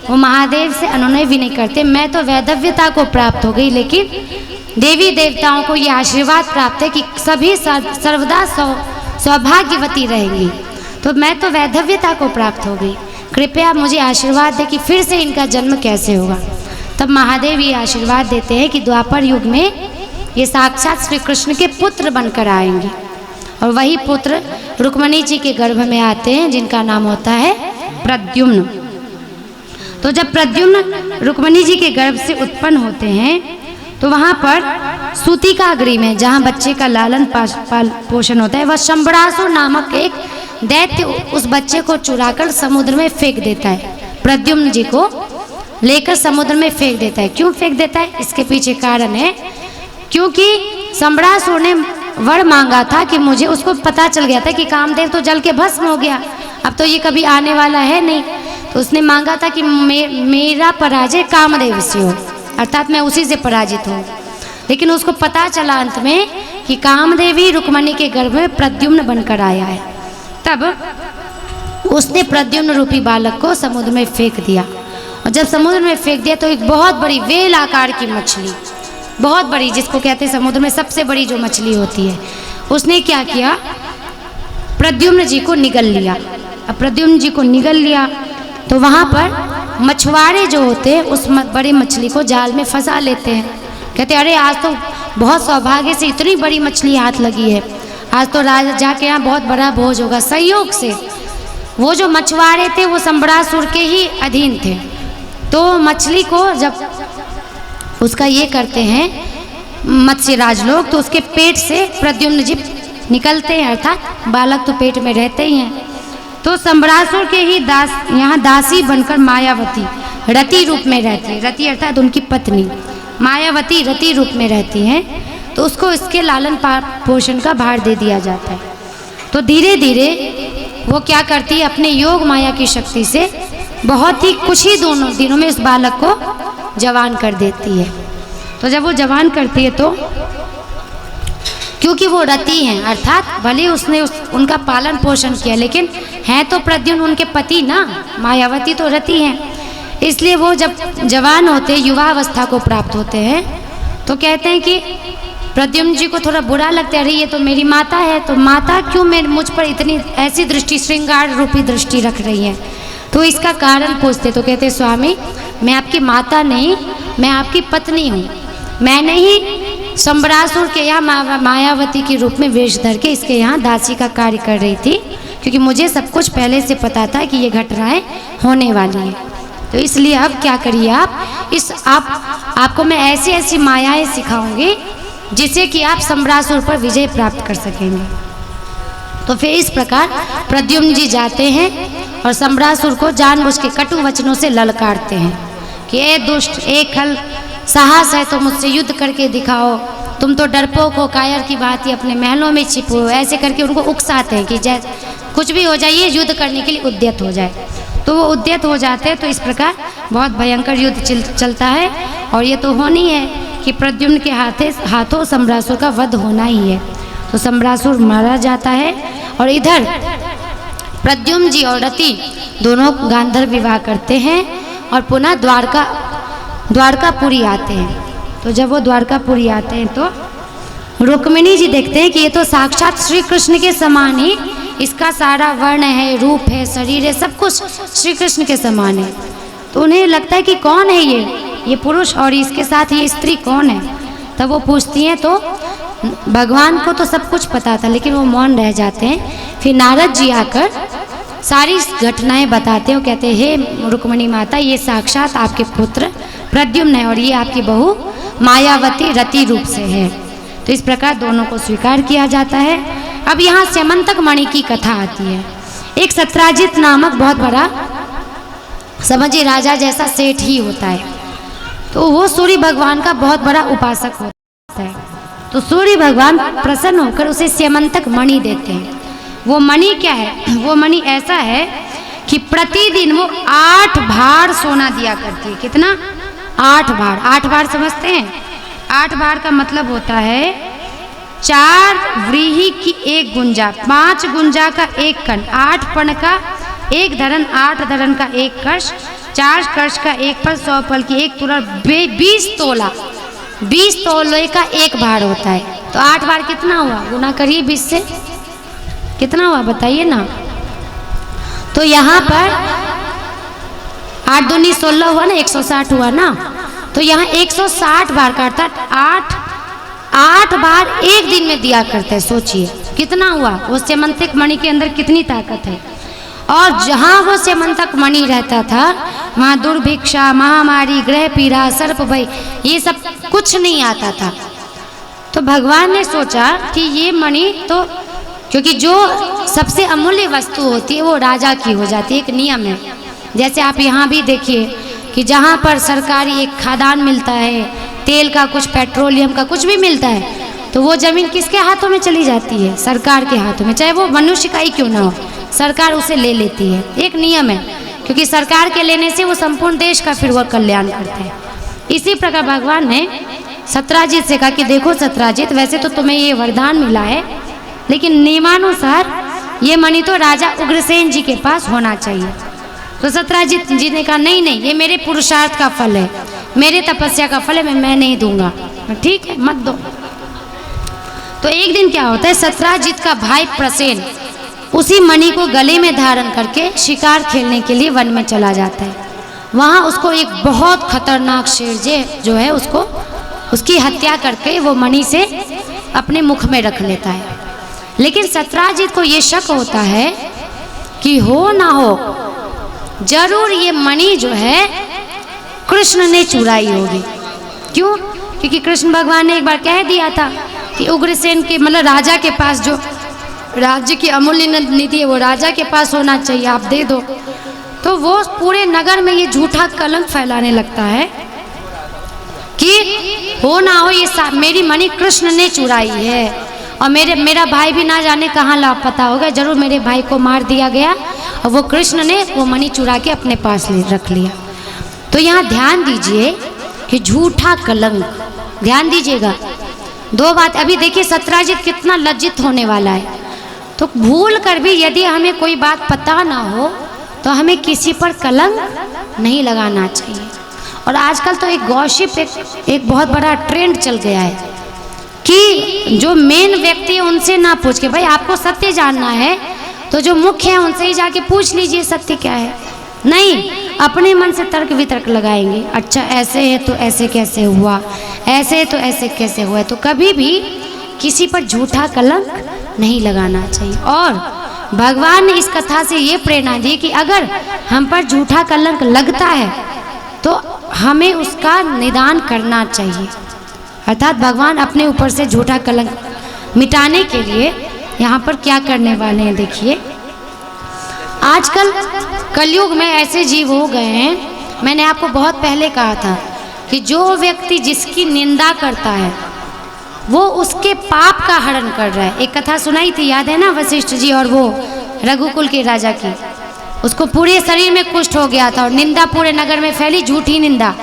वो महादेव से अनुनय भी नहीं करते, मैं तो वैधव्यता को प्राप्त हो गई, लेकिन देवी देवताओं को ये आशीर्वाद प्राप्त है कि सभी सर्वदा सौभाग्यवती रहेंगी, तो मैं तो वैधव्यता को प्राप्त हो गई, कृपया मुझे आशीर्वाद दे कि फिर से इनका जन्म कैसे होगा। तब महादेव ये आशीर्वाद देते हैं कि द्वापर युग में ये साक्षात श्री कृष्ण के पुत्र बनकर आएंगे, और वही पुत्र रुक्मणी जी के गर्भ में आते हैं जिनका नाम होता है प्रद्युम्न। तो जब प्रद्युम्न रुक्मणी जी के गर्भ से उत्पन्न होते हैं तो वहाँ पर सूतिकागृह में जहाँ बच्चे का लालन पोषण होता है, वह शंबरासुर नामक एक दैत्य उस बच्चे को चुराकर समुद्र में फेंक देता है, प्रद्युम्न जी को लेकर समुद्र में फेंक देता है। क्यों फेंक देता है, इसके पीछे कारण है, क्योंकि शंबरासुर ने वर मांगा था कि मुझे, उसको पता चल गया था कि कामदेव तो जल के भस्म हो गया, अब तो ये कभी आने वाला है नहीं, तो उसने मांगा था कि मेरा पराजय कामदेव से हो, अर्थात मैं उसी से पराजित हूँ। लेकिन उसको पता चला अंत में कि कामदेव ही रुक्मणी के गर्भ में प्रद्युम्न बनकर आया है। तब उसने प्रद्युम्न रूपी बालक को समुद्र में फेंक दिया, और जब समुद्र में फेंक दिया तो एक बहुत बड़ी वेल आकार की मछली, बहुत बड़ी, जिसको कहते हैं समुद्र में सबसे बड़ी जो मछली होती है, उसने क्या किया, प्रद्युम्न जी को निगल लिया। अब प्रद्युम्न जी को निगल लिया तो वहाँ पर मछुआरे जो होते हैं उस बड़ी मछली को जाल में फंसा लेते हैं, कहते अरे आज तो बहुत सौभाग्य से इतनी बड़ी मछली हाथ लगी है, आज तो राजा के यहाँ बहुत बड़ा भोज होगा। संयोग से वो जो मछुआरे थे वो शंबरासुर के ही अधीन थे, तो मछली को जब उसका ये करते हैं मत्स्यराज लोग, तो उसके पेट से प्रद्युम्न जी निकलते हैं, अर्थात बालक तो पेट में रहते ही हैं। तो शंबरासुर के ही यहाँ दासी बनकर मायावती रति रूप में रहती है, रति अर्थात उनकी पत्नी, मायावती रति रूप में रहती हैं, तो उसको इसके लालन पोषण का भार दे दिया जाता है। तो धीरे धीरे वो क्या करती है, अपने योग माया की शक्ति से बहुत ही कुछ ही दिनों में इस बालक को जवान कर देती है। तो जब वो जवान करती है तो क्योंकि वो रति हैं, अर्थात भले उसने उनका पालन पोषण किया, लेकिन हैं तो प्रद्युम्न उनके पति ना, मायावती तो रति हैं, इसलिए वो जब जवान होते, युवावस्था को प्राप्त होते हैं, तो कहते हैं कि प्रद्युम्न जी को थोड़ा बुरा लगता है, अरे ये तो मेरी माता है, तो माता क्यों मुझ पर इतनी ऐसी दृष्टि, श्रृंगार रूपी दृष्टि रख रही है। तो इसका कारण पूछते तो कहते स्वामी मैं आपकी माता नहीं, मैं आपकी पत्नी हूँ, मैंने ही शंबरासुर के यहाँ मायावती के रूप में वेश धर के इसके यहाँ दासी का कार्य कर रही थी, क्योंकि मुझे सब कुछ पहले से पता था कि ये घटनाएं होने वाली हैं। तो इसलिए अब क्या करिए आप, आपको मैं ऐसी ऐसी मायाएं सिखाऊंगी जिससे कि आप सम्रासुर पर विजय प्राप्त कर सकेंगे। तो फिर इस प्रकार प्रद्युम्न जी जाते हैं और सम्रासुर को जानबूझ के कटु वचनों से ललकारते हैं कि ए दुष्ट, एक खल साहस है तो मुझसे युद्ध करके दिखाओ, तुम तो डरपोक हो, कायर की भांति अपने महलों में छिपो हो। ऐसे करके उनको उकसाते हैं कि जैसे कुछ भी हो जाइए, युद्ध करने के लिए उद्यत हो जाए। तो वो उद्यत हो जाते हैं। तो इस प्रकार बहुत भयंकर युद्ध चलता है और ये तो होनी है कि प्रद्युम्न के हाथों सम्रासुर का वध होना ही है। तो सम्रासुर मारा जाता है और इधर प्रद्युम्न जी और रति दोनों गांधर्व विवाह करते हैं और पुनः द्वारकापुरी आते हैं। तो जब वो द्वारकापुरी आते हैं तो रुक्मिणी जी देखते हैं कि ये तो साक्षात श्री कृष्ण के समान ही इसका सारा वर्ण है, रूप है, शरीर है, सब कुछ श्री कृष्ण के समान है। तो उन्हें लगता है कि कौन है ये पुरुष और इसके साथ ये स्त्री कौन है। तब वो पूछती हैं तो भगवान को तो सब कुछ पता था लेकिन वो मौन रह जाते हैं। फिर नारद जी आकर सारी घटनाएं बताते हैं। वो कहते हैं हे रुक्मिणी माता, ये साक्षात आपके पुत्र प्रद्युम्न है और ये आपकी बहू मायावती रति रूप से है। तो इस प्रकार दोनों को स्वीकार किया जाता है। अब यहाँ स्यमंतक मणि की कथा आती है। एक सत्राजित नामक बहुत बड़ा, समझिए राजा जैसा सेठ ही होता है। तो वो सूर्य भगवान का बहुत बड़ा उपासक होता है। तो सूर्य भगवान प्रसन्न होकर उसे स्यमंतक मणि देते हैं। वो मणि क्या है? वो मणि ऐसा है कि प्रतिदिन वो 8 भार सोना दिया करती है। कितना? 8 भार। 8 भार समझते हैं? 8 भार का मतलब होता है 4 व्रीहि की 1 गुंजा, 5 गुंजा का 1 कण, 8 पण का 1 धरन, 8 धरन का 1 कर्ष, 4 कर्ष का 1 पल, 100 पल की 1 तुला, 20 तोला, 20 तोले का 1 भार होता है। तो 8 भार कितना हुआ? गुना करिए 20 से, कितना हुआ बताइए ना। तो यहाँ पर 8 दूनी 16 हुआ ना, 160 हुआ ना। तो यहाँ 160 बार का अर्थात 8 बार एक दिन में दिया करते हैं। सोचिए कितना हुआ। वो स्यमंतक मणि के अंदर कितनी ताकत है। और जहाँ वो स्यमंतक मणि रहता था वहाँ दुर्भिक्षा, महामारी, ग्रह पीड़ा, सर्प भय, ये सब कुछ नहीं आता था। तो भगवान ने सोचा कि ये मणि तो, क्योंकि जो सबसे अमूल्य वस्तु होती है वो राजा की हो जाती है, एक नियम है। जैसे आप यहाँ भी देखिए कि जहाँ पर सरकारी एक खादान मिलता है, तेल का कुछ, पेट्रोलियम का कुछ भी मिलता है, तो वो ज़मीन किसके हाथों में चली जाती है? सरकार के हाथों में, चाहे वो मनुष्य का ही क्यों ना हो, सरकार उसे ले लेती है। एक नियम है, क्योंकि सरकार के लेने से वो संपूर्ण देश का फिर वो कल्याण करते हैं। इसी प्रकार भगवान ने सत्राजित से कहा कि देखो सत्राजित, वैसे तो तुम्हें ये वरदान मिला है लेकिन नियमानुसार ये मणि तो राजा उग्रसेन जी के पास होना चाहिए। तो सत्राजित जी ने कहा नहीं नहीं, ये मेरे पुरुषार्थ का फल है, मेरे तपस्या का फल है, मैं नहीं दूंगा। ठीक है, मत दो। तो एक दिन क्या होता है, सत्राजित का भाई प्रसेन उसी मणि को गले में धारण करके शिकार खेलने के लिए वन में चला जाता है। वहाँ उसको एक बहुत खतरनाक शेर जो है उसको, उसकी हत्या करके वो मणि से अपने मुख में रख लेता है। लेकिन सत्राजित को ये शक होता है कि हो ना हो जरूर ये मणि जो है कृष्ण ने चुराई होगी। क्यों? क्योंकि कृष्ण भगवान ने एक बार कह दिया था कि उग्रसेन के, मतलब राजा के पास जो राज्य की अमूल्य निधि है वो राजा के पास होना चाहिए, आप दे दो। तो वो पूरे नगर में ये झूठा कलंक फैलाने लगता है कि हो ना हो ये मेरी मणि कृष्ण ने चुराई है और मेरा भाई भी ना जाने कहाँ लापता होगा, जरूर मेरे भाई को मार दिया गया और वो कृष्ण ने वो मणि चुरा के अपने पास रख लिया। तो यहाँ ध्यान दीजिए कि झूठा कलंक, ध्यान दीजिएगा। 2 बात अभी देखिए, सत्राजित कितना लज्जित होने वाला है। तो भूल कर भी यदि हमें कोई बात पता ना हो तो हमें किसी पर कलंक नहीं लगाना चाहिए। और आजकल तो एक गॉसिप एक बहुत बड़ा ट्रेंड चल गया है कि जो मेन व्यक्ति है उनसे ना पूछ के, भाई आपको सत्य जानना है तो जो मुख्य है उनसे ही जाके पूछ लीजिए सत्य क्या है। नहीं, अपने मन से तर्क वितर्क लगाएंगे, अच्छा ऐसे है तो ऐसे कैसे हुआ, ऐसे है तो ऐसे कैसे हुआ। तो कभी भी किसी पर झूठा कलंक नहीं लगाना चाहिए। और भगवान ने इस कथा से ये प्रेरणा दी कि अगर हम पर झूठा कलंक लगता है तो हमें उसका निदान करना चाहिए। अर्थात भगवान अपने ऊपर से झूठा कलंक मिटाने के लिए यहाँ पर क्या करने वाले हैं देखिए। आजकल कलयुग में ऐसे जीव हो गए हैं, मैंने आपको बहुत पहले कहा था कि जो व्यक्ति जिसकी निंदा करता है वो उसके पाप का हरण कर रहा है। एक कथा सुनाई थी, याद है ना, वशिष्ठ जी और वो रघुकुल के राजा की। उसको पूरे शरीर में कुष्ठ हो गया था और निंदा पूरे नगर में फैली, झूठी निंदा,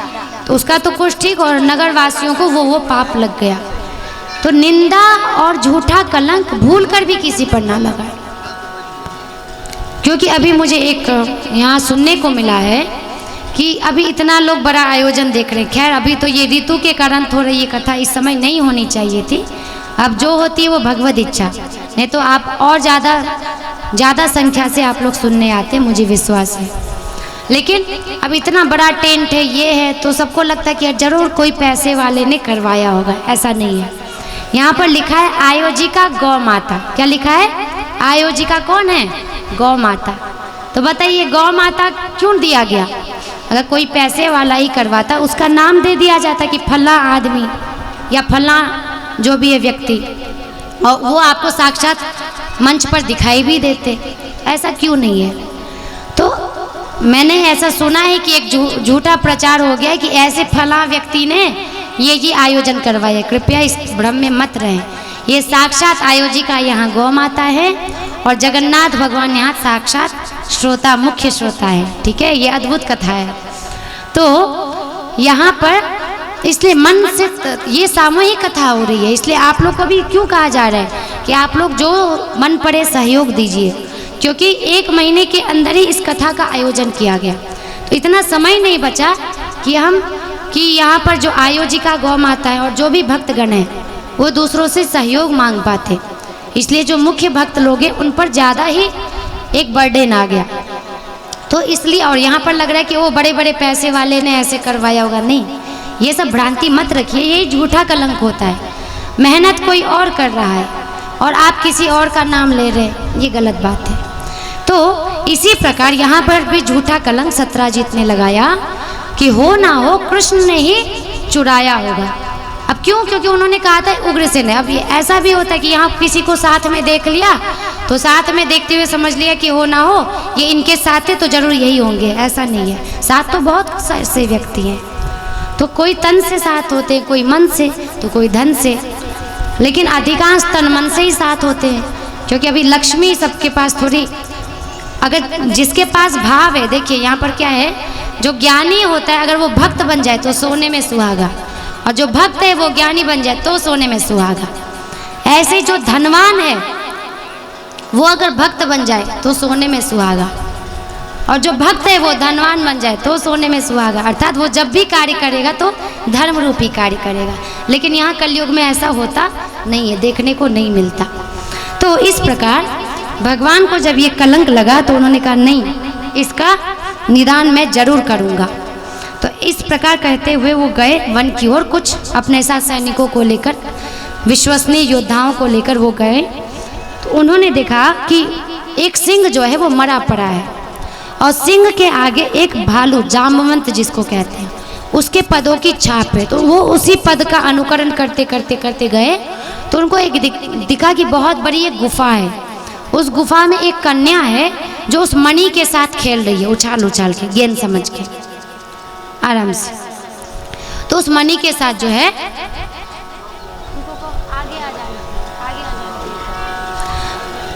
तो उसका तो कुष्ठ ठीक और नगर वासियों को वो पाप लग गया। तो निंदा और झूठा कलंक भूल कर भी किसी पर ना लगाए, क्योंकि अभी मुझे एक यहाँ सुनने को मिला है कि अभी इतना लोग बड़ा आयोजन देख रहे हैं। खैर अभी तो ये ऋतु के कारण थोड़ा ये कथा इस समय नहीं होनी चाहिए थी, अब जो होती है वो भगवत इच्छा, नहीं तो आप और ज़्यादा संख्या से आप लोग सुनने आते, मुझे विश्वास है। लेकिन अब इतना बड़ा टेंट है, ये है, तो सबको लगता है कि जरूर कोई पैसे वाले ने करवाया होगा। ऐसा नहीं है। यहाँ पर लिखा है आयोजिका गौ माता। क्या लिखा है? आयोजिका कौन है? गौ माता। तो बताइए गौ माता क्यों दिया गया? अगर कोई पैसे वाला ही करवाता उसका नाम दे दिया जाता कि फला आदमी या फला जो भी है व्यक्ति, और वो आपको साक्षात मंच पर दिखाई भी देते। ऐसा क्यों नहीं है? तो मैंने ऐसा सुना है कि एक झूठा प्रचार हो गया है कि ऐसे फला व्यक्ति ने ये आयोजन करवाया। कृपया इस भ्रम में मत रहें। ये साक्षात आयोजिका यहाँ गौ माता है और जगन्नाथ भगवान यहाँ साक्षात श्रोता, मुख्य श्रोता है। ठीक है, ये अद्भुत कथा है। तो यहाँ पर इसलिए मन से ये सामूहिक कथा हो रही है, इसलिए आप लोग को भी क्यों कहा जा रहा है कि आप लोग जो मन पड़े सहयोग दीजिए, क्योंकि 1 महीने के अंदर ही इस कथा का आयोजन किया गया। तो इतना समय नहीं बचा कि यहाँ पर जो आयोजिका गौ माता है और जो भी भक्तगण हैं वो दूसरों से सहयोग मांग पाते, इसलिए जो मुख्य भक्त लोग हैं उन पर ज़्यादा ही एक बर्डन आ गया। तो इसलिए, और यहाँ पर लग रहा है कि वो बड़े बड़े पैसे वाले ने ऐसे करवाया होगा। नहीं, ये सब भ्रांति मत रखिए, ये झूठा कलंक होता है। मेहनत कोई और कर रहा है और आप किसी और का नाम ले रहे हैं, ये गलत बात है। तो इसी प्रकार यहाँ पर भी झूठा कलंक सत्यजीत ने लगाया कि हो ना हो कृष्ण ने ही चुराया होगा। अब क्यों? क्योंकि उन्होंने कहा था उग्रसेन ने। अब ये ऐसा भी होता है कि यहाँ किसी को साथ में देख लिया तो साथ में देखते हुए समझ लिया कि हो ना हो ये इनके साथ है तो जरूर यही होंगे। ऐसा नहीं है, साथ तो बहुत से व्यक्ति हैं। तो कोई तन से साथ होते हैं, कोई मन से, तो कोई धन से, लेकिन अधिकांश तन मन से ही साथ होते हैं। क्योंकि अभी लक्ष्मी सबके पास थोड़ी, अगर जिसके पास भाव है, देखिए यहाँ पर क्या है, जो ज्ञानी होता है अगर वो भक्त बन जाए तो सोने में सुहागा, और जो भक्त है वो ज्ञानी बन जाए तो सोने में सुहागा। ऐसे जो धनवान है वो अगर भक्त बन जाए तो सोने में सुहागा, और जो भक्त है वो धनवान बन जाए तो सोने में सुहागा। अर्थात वो जब भी कार्य करेगा तो धर्म रूपी कार्य करेगा। लेकिन यहाँ कलयुग में ऐसा होता नहीं है, देखने को नहीं मिलता। तो इस प्रकार भगवान को जब ये कलंक लगा तो उन्होंने कहा नहीं, इसका निदान मैं जरूर करूँगा। तो इस प्रकार कहते हुए वो गए वन की ओर, कुछ अपने साथ सैनिकों को लेकर, विश्वसनीय योद्धाओं को लेकर वो गए। तो उन्होंने देखा कि एक सिंह जो है वो मरा पड़ा है, और सिंह के आगे एक भालू, जामवंत जिसको कहते हैं, उसके पदों की छाप है। तो वो उसी पद का अनुकरण करते करते करते गए तो उनको एक दिखा कि बहुत बड़ी एक गुफा है। उस गुफा में एक कन्या है जो उस मणि के साथ खेल रही है, उछाल उछाल के, गेंद समझ के, आराम से। तो उस मणि के साथ जो है,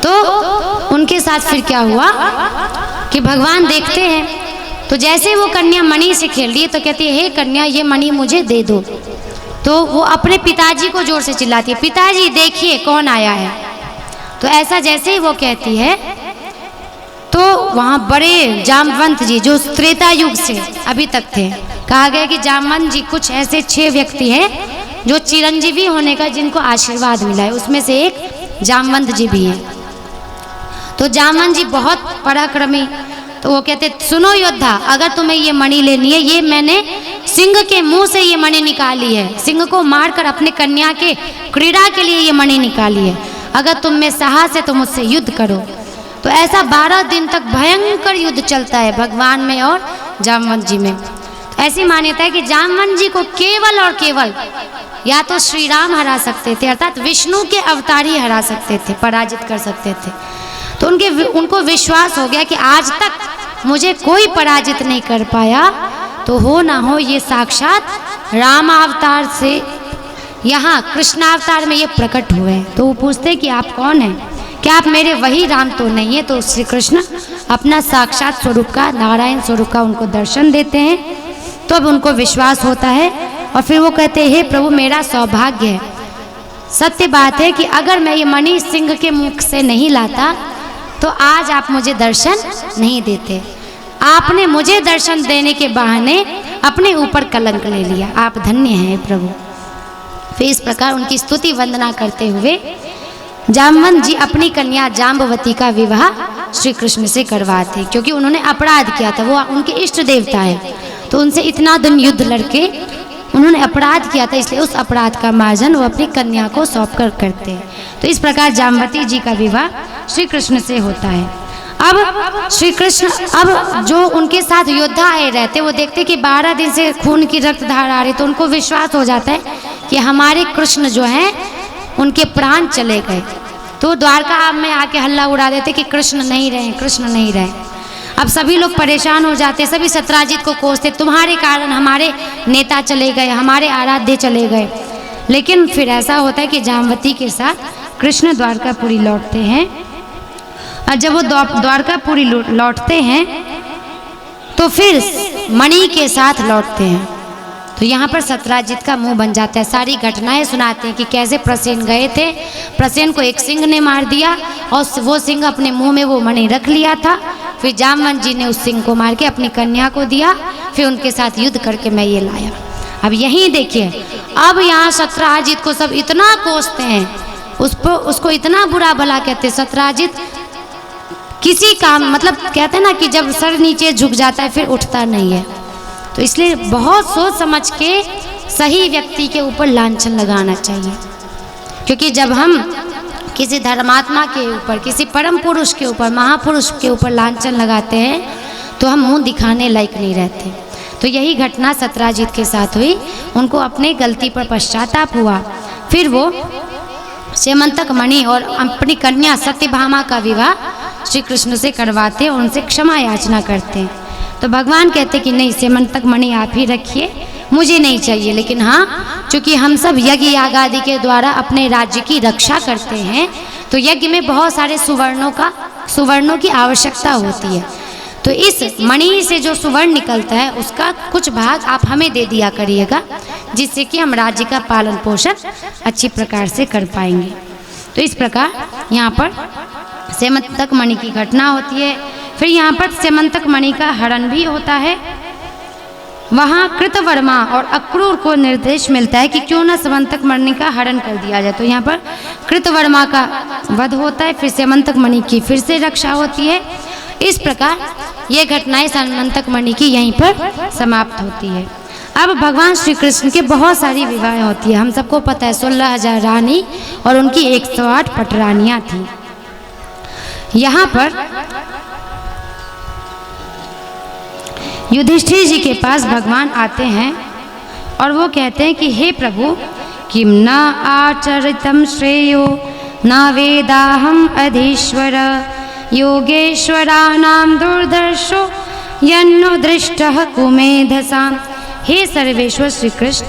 तो उनके साथ फिर क्या हुआ कि भगवान देखते हैं, तो जैसे वो कन्या मणि से खेल रही है तो कहती है, हे कन्या ये मणि मुझे दे दो। तो वो अपने पिताजी को जोर से चिल्लाती है, पिताजी देखिए कौन आया है। तो ऐसा जैसे ही वो कहती है तो वहाँ बड़े जामवंत जी जो त्रेता युग से अभी तक थे, कहा गया कि जामवंत जी कुछ ऐसे 6 व्यक्ति हैं जो चिरंजीवी होने का जिनको आशीर्वाद मिला है, उसमें से एक जामवंत जी भी हैं। तो जामवंत जी बहुत पराक्रमी, तो वो कहते सुनो योद्धा, अगर तुम्हें ये मणि लेनी है, ये मैंने सिंह के मुंह से ये मणि निकाली है, सिंह को मारकर अपने कन्या के क्रीड़ा के लिए ये मणि निकाली है। अगर तुम में साहस है तो मुझसे युद्ध करो। तो ऐसा 12 दिन तक भयंकर युद्ध चलता है भगवान में और जामवंत जी में। ऐसी मान्यता है कि जामवंत जी को केवल और केवल या तो श्री राम हरा सकते थे, अर्थात विष्णु के अवतार ही हरा सकते थे, पराजित कर सकते थे। तो उनको विश्वास हो गया कि आज तक मुझे कोई पराजित नहीं कर पाया, तो हो ना हो ये साक्षात राम अवतार से यहाँ कृष्णावतार में ये प्रकट हुए। तो वो पूछते कि आप कौन हैं, क्या आप मेरे वही राम तो नहीं है? तो श्री कृष्ण अपना साक्षात स्वरूप का, नारायण स्वरूप का उनको दर्शन देते हैं। तो अब उनको विश्वास होता है और फिर वो कहते हैं, हे प्रभु मेरा सौभाग्य है, सत्य बात है कि अगर मैं ये मणि सिंह के मुख से नहीं लाता तो आज आप मुझे दर्शन नहीं देते। आपने मुझे दर्शन देने के बहाने अपने ऊपर कलंक ले लिया, आप धन्य हैं प्रभु। फिर इस प्रकार उनकी स्तुति वंदना करते हुए जामवंत जी अपनी कन्या जाम्बवती का विवाह श्री कृष्ण से करवाते, क्योंकि उन्होंने अपराध किया था, वो उनके इष्ट देवता है, तो उनसे इतना दिन युद्ध लड़के उन्होंने अपराध किया था, इसलिए उस अपराध का मार्जन वो अपनी कन्या को सौंप कर करते हैं। तो इस प्रकार जाम्बवती जी का विवाह श्री कृष्ण से होता है। अब श्री कृष्ण, अब जो उनके साथ योद्धा आए रहते, वो देखते कि 12 दिन से खून की रक्त धार आ रही, तो उनको विश्वास हो जाता है कि हमारे कृष्ण जो हैं उनके प्राण चले गए। तो द्वारका में आके हल्ला उड़ा देते कि कृष्ण नहीं रहे, कृष्ण नहीं रहे। अब सभी लोग परेशान हो जाते, सभी सत्राजित को कोसते, तुम्हारे कारण हमारे नेता चले गए, हमारे आराध्य चले गए। लेकिन फिर ऐसा होता है कि जाम्बवती के साथ कृष्ण द्वारकापुरी लौटते हैं, और जब वो द्वारकापुरी लौटते हैं तो फिर मणि के साथ लौटते हैं। तो यहाँ पर सत्राजित का मुंह बन जाता है, सारी घटनाएं सुनाते हैं कि कैसे प्रसेन गए थे, प्रसेन को एक सिंह ने मार दिया और वो सिंह अपने मुंह में वो मणि रख लिया था। फिर जामवंत जी ने उस सिंह को मार के अपनी कन्या को दिया, फिर उनके साथ युद्ध करके मैं ये लाया। अब यहीं देखिए, अब यहाँ सत्राजित को सब इतना कोसते हैं, उसको इतना बुरा भला कहते। सत्राजित किसी काम, मतलब कहते हैं ना कि जब सर नीचे झुक जाता है फिर उठता नहीं है, तो इसलिए बहुत सोच समझ के सही व्यक्ति के ऊपर लांछन लगाना चाहिए। क्योंकि जब हम किसी धर्मात्मा के ऊपर, किसी परम पुरुष के ऊपर, महापुरुष के ऊपर लांछन लगाते हैं तो हम मुंह दिखाने लायक नहीं रहते। तो यही घटना सत्राजित के साथ हुई, उनको अपने गलती पर पश्चाताप हुआ। फिर वो सेमंतक मणि और अपनी कन्या सत्यभामा का विवाह श्री कृष्ण से करवाते और उनसे क्षमा याचना करते हैं। तो भगवान कहते कि नहीं, सेमंतक मणि आप ही रखिए, मुझे नहीं चाहिए। लेकिन हाँ, चूँकि हम सब यज्ञ याग आदि के द्वारा अपने राज्य की रक्षा करते हैं, तो यज्ञ में बहुत सारे सुवर्णों की आवश्यकता होती है। तो इस मणि से जो सुवर्ण निकलता है उसका कुछ भाग आप हमें दे दिया करिएगा, जिससे कि हम राज्य का पालन पोषण अच्छी प्रकार से कर पाएंगे। तो इस प्रकार यहाँ पर सेमंतक मणि की घटना होती है। फिर यहाँ पर सेमंतक मणि का हरण भी होता है। वहाँ कृतवर्मा और अक्रूर को निर्देश मिलता है कि क्यों न सेमंतक मणि का हरण कर दिया जाए। तो यहाँ पर कृतवर्मा का वध होता है, फिर सेमंतक मणि की फिर से रक्षा होती है। इस प्रकार ये घटनाएं सेमंतक मणि की यहीं पर समाप्त होती है। अब भगवान श्री कृष्ण के बहुत सारी विवाहें होती है। हम सबको पता है 16,000 रानी और उनकी 108 पटरानियाँ थी। यहाँ पर युधिष्ठिर जी के पास भगवान आते हैं और वो कहते हैं कि हे प्रभु, किम न आचरितम श्रेयो न वेदाहम अधीश्वर योगेश्वरानाम दुर्धर्षो यन्नो दृष्टः कुमेधसाम। हे सर्वेश्वर श्री कृष्ण,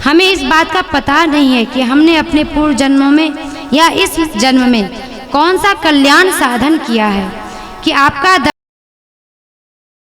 हमें इस बात का पता नहीं है कि हमने अपने पूर्व जन्मों में या इस जन्म में कौन सा कल्याण साधन किया है कि आपका